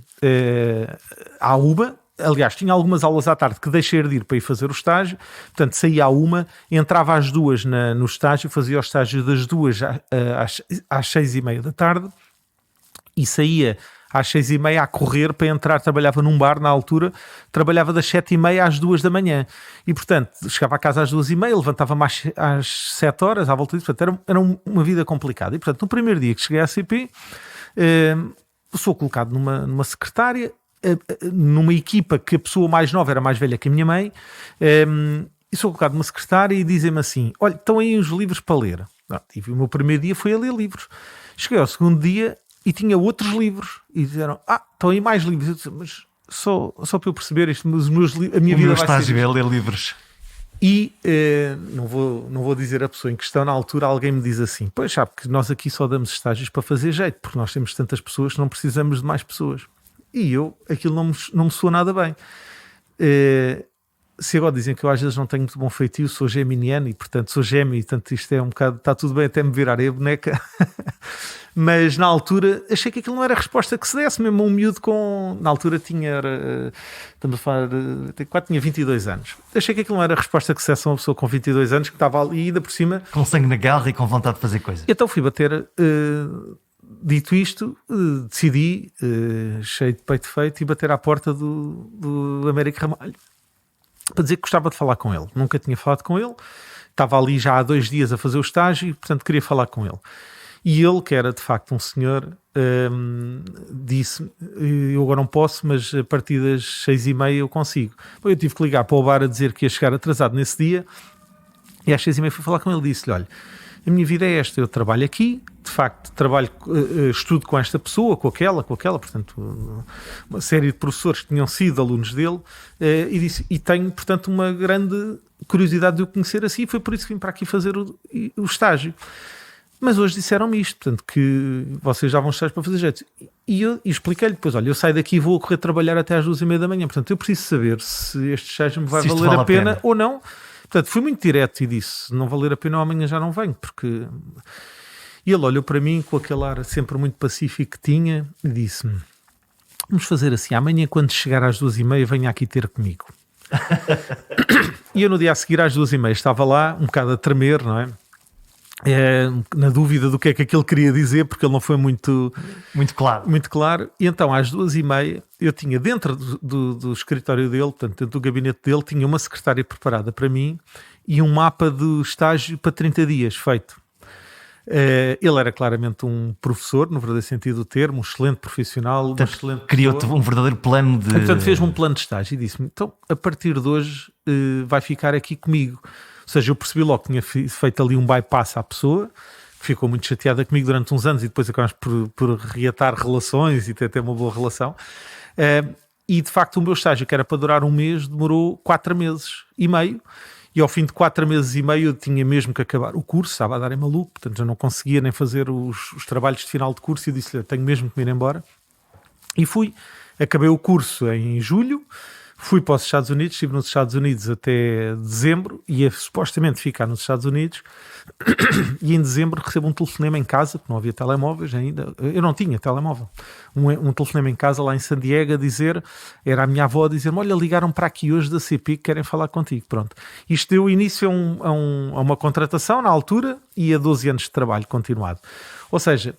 à 1, aliás, tinha algumas aulas à tarde que deixei de ir para ir fazer o estágio, portanto, saía à 1, entrava às 2 no estágio, fazia o estágio das 2 às 6:30 da tarde e saía às 6:30 a correr para entrar. Trabalhava num bar na altura, trabalhava das 7:30 às 2 da manhã e portanto chegava a casa às 2:30, levantava-me às 7 horas à volta disso. Portanto, era uma vida complicada e portanto no primeiro dia que cheguei à CP sou colocado numa secretária, numa equipa que a pessoa mais nova era mais velha que a minha mãe, e sou colocado numa secretária e dizem-me assim: olha, estão aí os livros para ler. E o meu primeiro dia foi a ler livros. Cheguei ao segundo dia e tinha outros livros. E disseram: estão aí mais livros. Eu disse: mas só para eu perceber isto, mas a minha vida vai ser... O meu estágio é ler livros. E não vou dizer a pessoa em questão, na altura alguém me diz assim: pois sabe que nós aqui só damos estágios para fazer jeito, porque nós temos tantas pessoas que não precisamos de mais pessoas. E aquilo não me soa nada bem. Se agora dizem que eu às vezes não tenho muito bom feitio, sou geminiano e portanto sou gêmeo, e portanto isto é um bocado, está tudo bem até me virar a boneca. Mas na altura achei que aquilo não era a resposta que se desse, mesmo um miúdo na altura estamos a falar, tinha 22 anos. Achei que aquilo não era a resposta que se desse a uma pessoa com 22 anos que estava ali ainda por cima. Com sangue na garra e com vontade de fazer coisas. Então fui bater, dito isto, decidi, cheio de peito feito, e bater à porta do Américo Ramalho para dizer que gostava de falar com ele. Nunca tinha falado com ele, estava ali já há 2 dias a fazer o estágio e portanto queria falar com ele. E ele, que era de facto um senhor, disse: eu agora não posso, mas a partir das 6:30 eu consigo. Eu tive que ligar para o bar a dizer que ia chegar atrasado nesse dia, e às 6:30 fui falar com ele e disse-lhe: olha, a minha vida é esta, eu trabalho aqui, de facto estudo com esta pessoa, com aquela, portanto uma série de professores que tinham sido alunos dele, e tenho, portanto, uma grande curiosidade de o conhecer assim, e foi por isso que vim para aqui fazer o estágio. Mas hoje disseram-me isto, portanto, que vocês já vão estar para fazer jeito. E eu expliquei-lhe depois, olha, eu saio daqui e vou correr trabalhar até às 2h30 da manhã, portanto, eu preciso saber se este estágio me vai valer vale a pena ou não. Portanto, fui muito direto e disse, se não valer a pena, amanhã já não venho, porque... E ele olhou para mim com aquele ar sempre muito pacífico que tinha e disse-me, vamos fazer assim, amanhã quando chegar às 2h30 venha aqui ter comigo. E eu no dia a seguir às 2h30 estava lá, um bocado a tremer, não é? Na dúvida do que é que aquilo queria dizer, porque ele não foi muito claro. E então às 2h30 eu tinha dentro do escritório dele, portanto dentro do gabinete dele, tinha uma secretária preparada para mim e um mapa do estágio para 30 dias feito. Ele era claramente um professor, no verdadeiro sentido do termo, um excelente profissional, portanto, criou-te um verdadeiro plano de... Portanto, fez-me um plano de estágio e disse-me, então a partir de hoje vai ficar aqui comigo. Ou seja, eu percebi logo que tinha feito ali um bypass à pessoa, que ficou muito chateada comigo durante uns anos e depois acabamos por reatar relações e ter uma boa relação. E de facto o meu estágio, que era para durar um mês, demorou 4 meses e meio. E ao fim de 4 meses e meio eu tinha mesmo que acabar o curso, estava a dar em maluco, portanto eu não conseguia nem fazer os trabalhos de final de curso e eu disse-lhe, tenho mesmo que me ir embora. E acabei o curso em julho, fui para os Estados Unidos, estive nos Estados Unidos até dezembro, ia supostamente ficar nos Estados Unidos, e em dezembro recebo um telefonema em casa, porque não havia telemóveis ainda, eu não tinha telemóvel, um telefonema em casa lá em San Diego a dizer, era a minha avó a dizer-me, olha, ligaram para aqui hoje da CP que querem falar contigo, pronto. Isto deu início a uma contratação na altura e a 12 anos de trabalho continuado. Ou seja,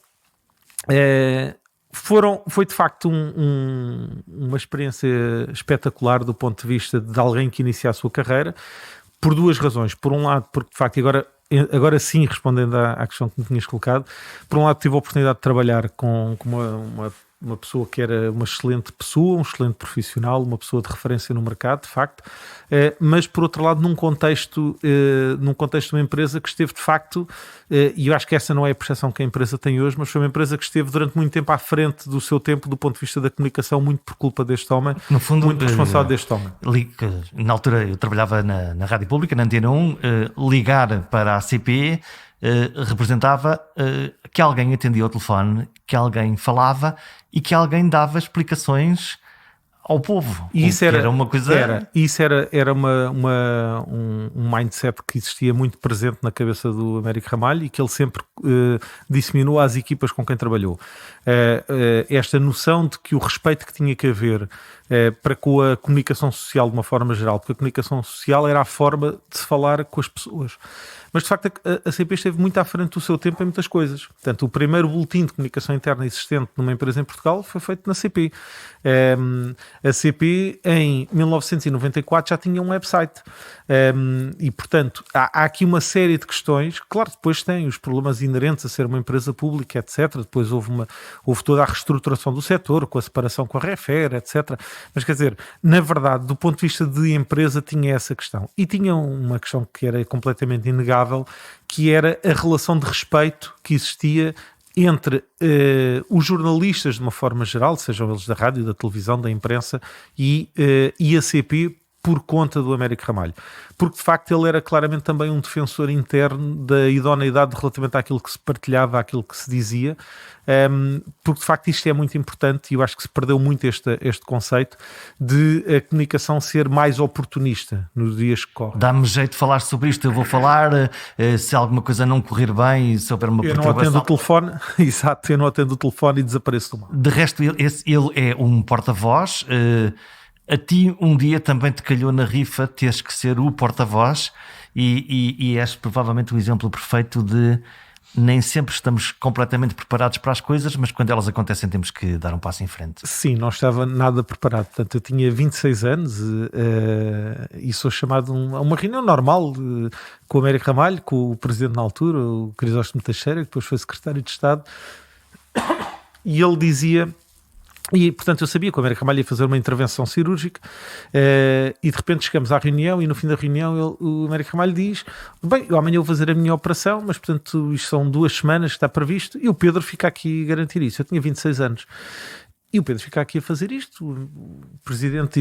foi de facto uma experiência espetacular do ponto de vista de alguém que inicia a sua carreira, por 2 razões. Por um lado, porque de facto, agora sim, respondendo à questão que me tinhas colocado, por um lado tive a oportunidade de trabalhar com uma pessoa que era uma excelente pessoa, um excelente profissional, uma pessoa de referência no mercado, de facto, mas por outro lado num contexto de uma empresa que esteve de facto, e eu acho que essa não é a percepção que a empresa tem hoje, mas foi uma empresa que esteve durante muito tempo à frente do seu tempo do ponto de vista da comunicação, muito por culpa deste homem, no fundo, muito responsável deste homem. Na altura eu trabalhava na Rádio Pública, na Antena 1, ligar para a CP representava que alguém atendia ao telefone, que alguém falava e que alguém dava explicações ao povo. E isso era uma coisa... Era um mindset que existia muito presente na cabeça do Américo Ramalho e que ele sempre disseminou às equipas com quem trabalhou. Esta noção de que o respeito que tinha que haver para com a comunicação social de uma forma geral, porque a comunicação social era a forma de se falar com as pessoas. Mas de facto a CP esteve muito à frente do seu tempo em muitas coisas. Portanto, o primeiro boletim de comunicação interna existente numa empresa em Portugal foi feito na CP. A CP em 1994 já tinha um website. E portanto há aqui uma série de questões. Claro, depois tem os problemas inerentes a ser uma empresa pública, etc. Depois houve toda a reestruturação do setor, com a separação com a Refer, etc. Mas quer dizer, na verdade, do ponto de vista de empresa, tinha essa questão. E tinha uma questão que era completamente inegável, que era a relação de respeito que existia entre os jornalistas de uma forma geral, sejam eles da rádio, da televisão, da imprensa, e a CP por conta do Américo Ramalho. Porque de facto ele era claramente também um defensor interno da idoneidade relativamente àquilo que se partilhava, àquilo que se dizia, porque de facto isto é muito importante e eu acho que se perdeu muito este conceito de a comunicação ser mais oportunista nos dias que correm. Dá-me jeito de falar sobre isto, eu vou falar, se alguma coisa não correr bem e se houver uma perturbação... Eu não atendo o telefone, exato, eu não atendo o telefone e desapareço do mapa. De resto, ele é um porta-voz. A ti um dia também te calhou na rifa teres que ser o porta-voz e és provavelmente o exemplo perfeito de nem sempre estamos completamente preparados para as coisas, mas quando elas acontecem temos que dar um passo em frente. Sim, não estava nada preparado. Portanto, eu tinha 26 anos e sou chamado a uma reunião normal com o Américo Ramalho, com o presidente na altura, o Crisóstomo Teixeira, que depois foi secretário de Estado, e ele dizia... E, portanto, eu sabia que o Américo Ramalho ia fazer uma intervenção cirúrgica e, de repente, chegamos à reunião e, no fim da reunião, o Américo Ramalho diz: bem, eu amanhã vou fazer a minha operação, mas, portanto, isto são 2 semanas que está previsto e o Pedro fica aqui a garantir isso. Eu tinha 26 anos. E o Pedro fica aqui a fazer isto. O presidente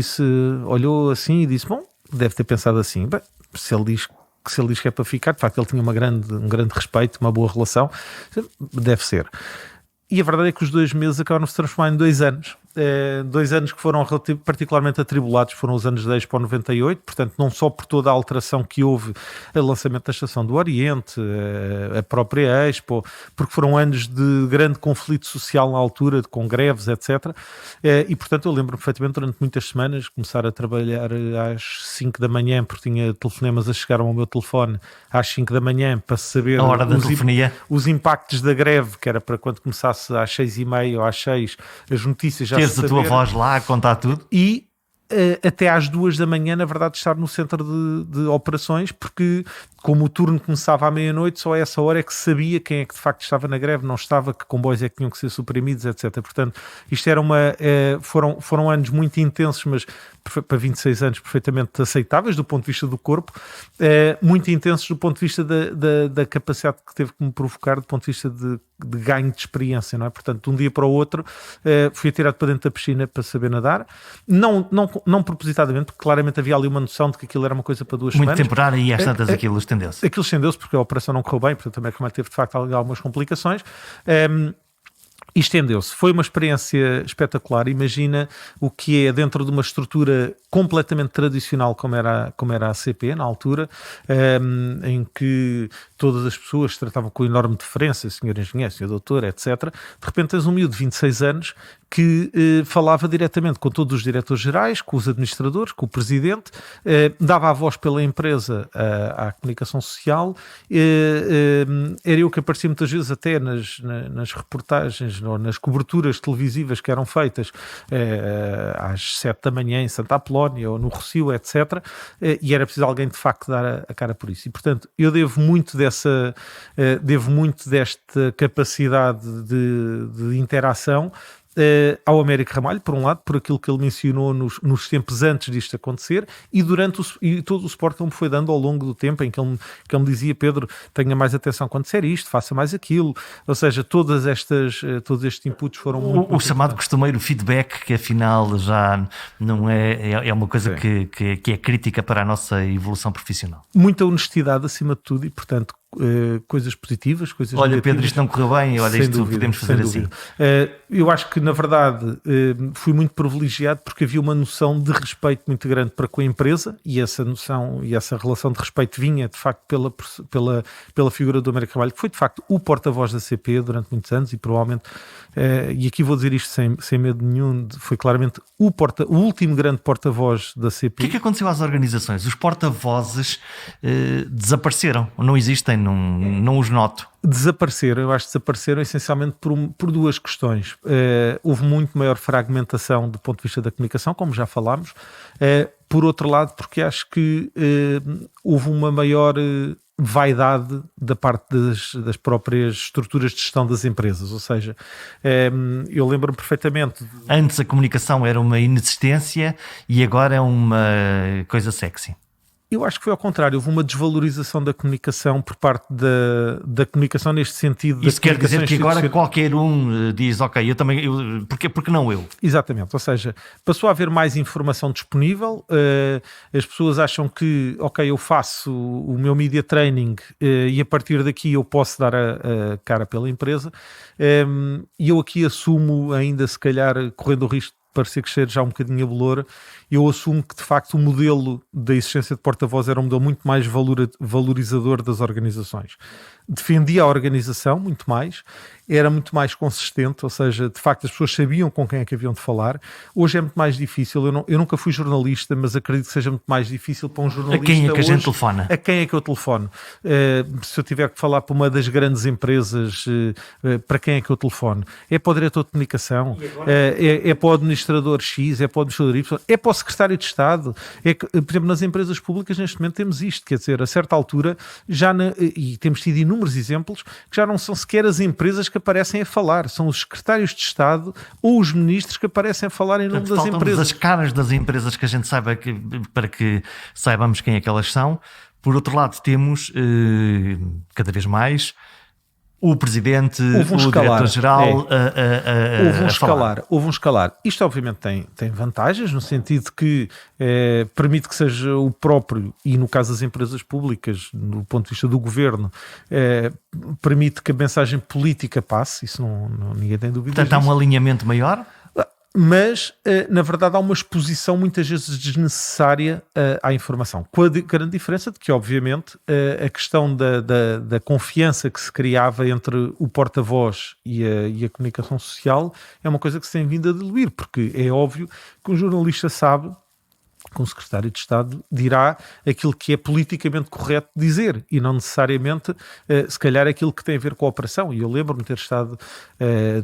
olhou assim e disse: bom, deve ter pensado assim, bem, se ele diz que é para ficar, de facto ele tinha um grande respeito, uma boa relação, deve ser. E a verdade é que os 2 meses acabaram de se transformar em 2 anos. 2 anos que foram particularmente atribulados, foram os anos de Expo 98, portanto não só por toda a alteração que houve, o lançamento da Estação do Oriente, a própria Expo, porque foram anos de grande conflito social na altura, com greves, etc. E portanto eu lembro perfeitamente durante muitas semanas começar a trabalhar às 5 da manhã, porque tinha telefonemas a chegar ao meu telefone às 5 da manhã para saber a hora da telefonia, os impactos da greve, que era para quando começasse às 6h30 ou às 6, as notícias já teres a tua voz lá a contar tudo. E até às 2 da manhã, na verdade, estar no centro de operações, porque como o turno começava à meia-noite, só a essa hora é que sabia quem é que de facto estava na greve, não estava, que comboios é que tinham que ser suprimidos, etc. Portanto, isto era foram anos muito intensos, mas para 26 anos perfeitamente aceitáveis do ponto de vista do corpo, muito intensos do ponto de vista da capacidade que teve que me provocar, do ponto de vista de ganho de experiência, não é? Portanto, de um dia para o outro, fui atirado para dentro da piscina para saber nadar, não propositadamente, porque claramente havia ali uma noção de que aquilo era uma coisa para 2 semanas. Muito temporário e às tantas aquilo estendeu-se. Aquilo estendeu-se porque a operação não correu bem, portanto também como teve de facto algumas complicações. E estendeu-se. Foi uma experiência espetacular. Imagina o que é dentro de uma estrutura completamente tradicional como era a CP na altura, em que todas as pessoas se tratavam com enorme deferência, senhor engenheiro, senhor doutor, etc. De repente tens um miúdo de 26 anos que falava diretamente com todos os diretores gerais, com os administradores, com o presidente, dava a voz pela empresa à comunicação social. Era eu que aparecia muitas vezes até nas reportagens ou nas coberturas televisivas que eram feitas às 7 da manhã em Santa Apolónia ou no Rossio, etc. E era preciso alguém de facto dar a cara por isso. E portanto eu devo muito desta capacidade de interação ao Américo Ramalho, por um lado, por aquilo que ele mencionou nos tempos antes disto acontecer e todo o suporte que ele me foi dando ao longo do tempo, em que ele me dizia: Pedro, tenha mais atenção quando disser isto, faça mais aquilo. Ou seja, todos estes inputs foram muito... O chamado costumeiro feedback, que afinal já não é uma coisa que é crítica para a nossa evolução profissional. Muita honestidade acima de tudo e, portanto, coisas positivas, coisas olha negativas. Pedro, isto não correu bem, olha, isto dúvida, podemos fazer assim. Eu acho que na verdade fui muito privilegiado porque havia uma noção de respeito muito grande para com a empresa e essa noção e essa relação de respeito vinha de facto pela figura do Américo Ramalho, que foi de facto o porta-voz da CP durante muitos anos e provavelmente, e aqui vou dizer isto sem medo nenhum, foi claramente o último grande porta-voz da CP. O que é que aconteceu às organizações? Os porta-vozes desapareceram, não existem, não os noto. Eu acho que desapareceram essencialmente por 2 questões. Houve muito maior fragmentação do ponto de vista da comunicação, como já falámos. Por outro lado, porque acho que houve uma maior vaidade da parte das próprias estruturas de gestão das empresas. Ou seja, eu lembro-me perfeitamente... Antes a comunicação era uma inexistência e agora é uma coisa sexy. Eu acho que foi ao contrário, houve uma desvalorização da comunicação por parte da comunicação neste sentido. Isso quer dizer que agora qualquer um diz, ok, eu também, porque não eu? Exatamente, ou seja, passou a haver mais informação disponível, as pessoas acham que, ok, eu faço o meu media training e a partir daqui eu posso dar a cara pela empresa, e eu aqui assumo ainda, se calhar, correndo o risco de parecer que cheiro já um bocadinho a bolor, eu assumo que de facto o modelo da existência de porta-voz era um modelo muito mais valorizador das organizações. Defendia a organização muito mais, era muito mais consistente, ou seja, de facto as pessoas sabiam com quem é que haviam de falar. Hoje é muito mais difícil, eu nunca fui jornalista, mas acredito que seja muito mais difícil para um jornalista. A quem é que hoje, a gente telefona? A quem é que eu telefono? Se eu tiver que falar para uma das grandes empresas, para quem é que eu telefono? É para o diretor de comunicação? É para o administrador X? É para o administrador Y? É para o secretário de Estado? Por exemplo, nas empresas públicas neste momento temos isto, quer dizer, a certa altura, e temos tido inúmeros exemplos, que já não são sequer as empresas que aparecem a falar, são os secretários de Estado ou os ministros que aparecem a falar em nome das empresas. As caras das empresas que a gente saiba, para que saibamos quem é que elas são. Por outro lado, temos cada vez mais o presidente, o diretor-geral houve um escalar. Isto obviamente tem vantagens, no sentido que permite que seja o próprio, e no caso das empresas públicas, do ponto de vista do governo, permite que a mensagem política passe, isso ninguém tem dúvidas. Portanto, há um alinhamento maior? Mas, na verdade, há uma exposição muitas vezes desnecessária à informação. Com a grande diferença de que, obviamente, a questão da confiança que se criava entre o porta-voz e a comunicação social é uma coisa que se tem vindo a diluir, porque é óbvio que um jornalista sabe que um secretário de Estado dirá aquilo que é politicamente correto dizer e não necessariamente, se calhar, aquilo que tem a ver com a operação. E eu lembro-me de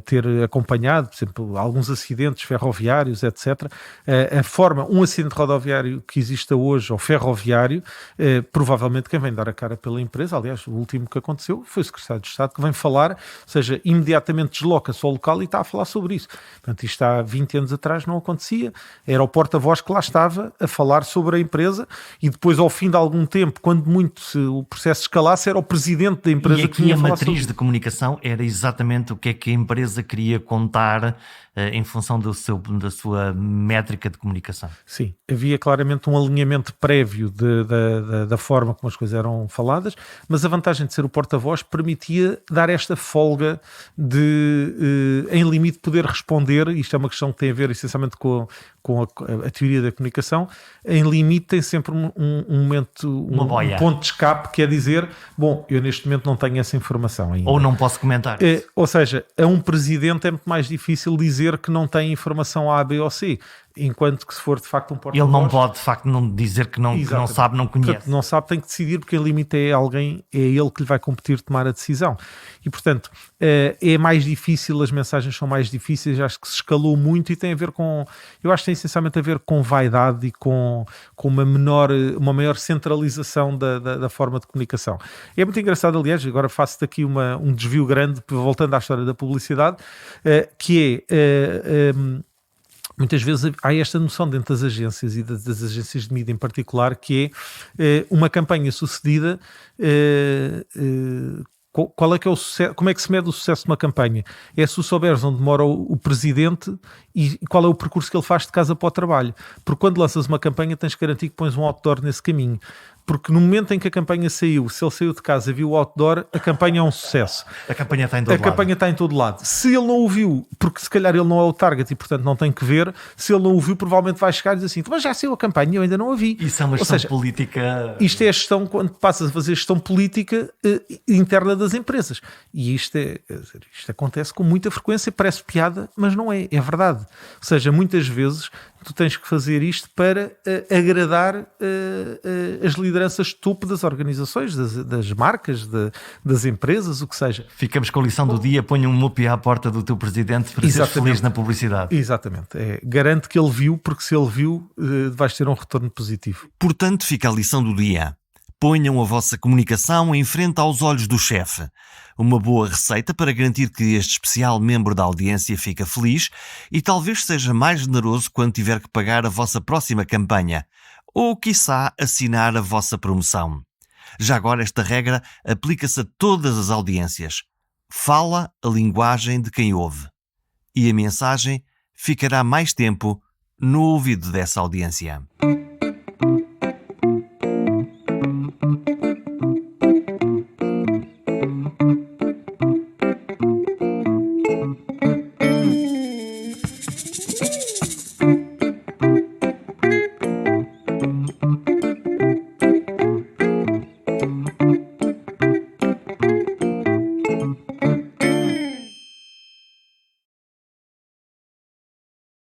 ter acompanhado, por exemplo, alguns acidentes ferroviários, etc. A forma, um acidente rodoviário que exista hoje, ou ferroviário, provavelmente quem vem dar a cara pela empresa, aliás, o último que aconteceu foi o secretário de Estado que vem falar, ou seja, imediatamente desloca-se ao local e está a falar sobre isso. Portanto, isto há 20 anos atrás não acontecia, era o porta-voz que lá estava a falar sobre a empresa e depois, ao fim de algum tempo, quando muito o processo escalasse, era o presidente da empresa que vinha falar sobre. E aqui a matriz de comunicação era exatamente o que é que a empresa queria contar em função da sua métrica de comunicação. Sim, havia claramente um alinhamento prévio da forma como as coisas eram faladas, mas a vantagem de ser o porta-voz permitia dar esta folga de, em limite, poder responder. Isto é uma questão que tem a ver essencialmente com a teoria da comunicação. Em limite tem sempre um momento, um ponto de escape, que é dizer, bom, eu neste momento não tenho essa informação ainda. Ou não posso comentar. Ou seja, a um presidente é muito mais difícil dizer que não tem informação A, B ou C, enquanto que se for de facto um porta-voz... Ele não pode de facto não dizer que não sabe, não conhece. Portanto, não sabe, tem que decidir, porque em limite é ele que lhe vai competir tomar a decisão. E portanto, é mais difícil, as mensagens são mais difíceis, acho que se escalou muito e tem a ver com... Eu acho que tem essencialmente a ver com vaidade e com uma maior centralização da forma de comunicação. É muito engraçado, aliás, agora faço-te aqui um desvio grande, voltando à história da publicidade, que é... muitas vezes há esta noção dentro das agências e das agências de mídia em particular, que é uma campanha sucedida. Qual é que é o sucesso? Como é que se mede o sucesso de uma campanha? É se souberes onde mora o presidente e qual é o percurso que ele faz de casa para o trabalho. Porque quando lanças uma campanha tens que garantir que pões um outdoor nesse caminho. Porque no momento em que a campanha saiu, se ele saiu de casa e viu o outdoor, a campanha é um sucesso. A campanha está em todo lado. A campanha está em todo lado. Se ele não o viu, porque se calhar ele não é o target e portanto não tem que ver, se ele não o viu, provavelmente vai chegar e dizer assim, mas já saiu a campanha, eu ainda não a vi. Isso é uma gestão política... Isto é a gestão, quando passas a fazer gestão política interna das empresas. E isto acontece com muita frequência, parece piada, mas não é, é verdade. Ou seja, muitas vezes tu tens que fazer isto para agradar as lideranças topo das organizações, das marcas, das empresas, o que seja. Ficamos com a lição do dia, ponha um mupi à porta do teu presidente para ser feliz na publicidade. Exatamente. Garante que ele viu, porque se ele viu, vais ter um retorno positivo. Portanto, fica a lição do dia. Ponham a vossa comunicação em frente aos olhos do chefe. Uma boa receita para garantir que este especial membro da audiência fica feliz e talvez seja mais generoso quando tiver que pagar a vossa próxima campanha ou, quiçá, assinar a vossa promoção. Já agora, esta regra aplica-se a todas as audiências. Fala a linguagem de quem ouve. E a mensagem ficará mais tempo no ouvido dessa audiência.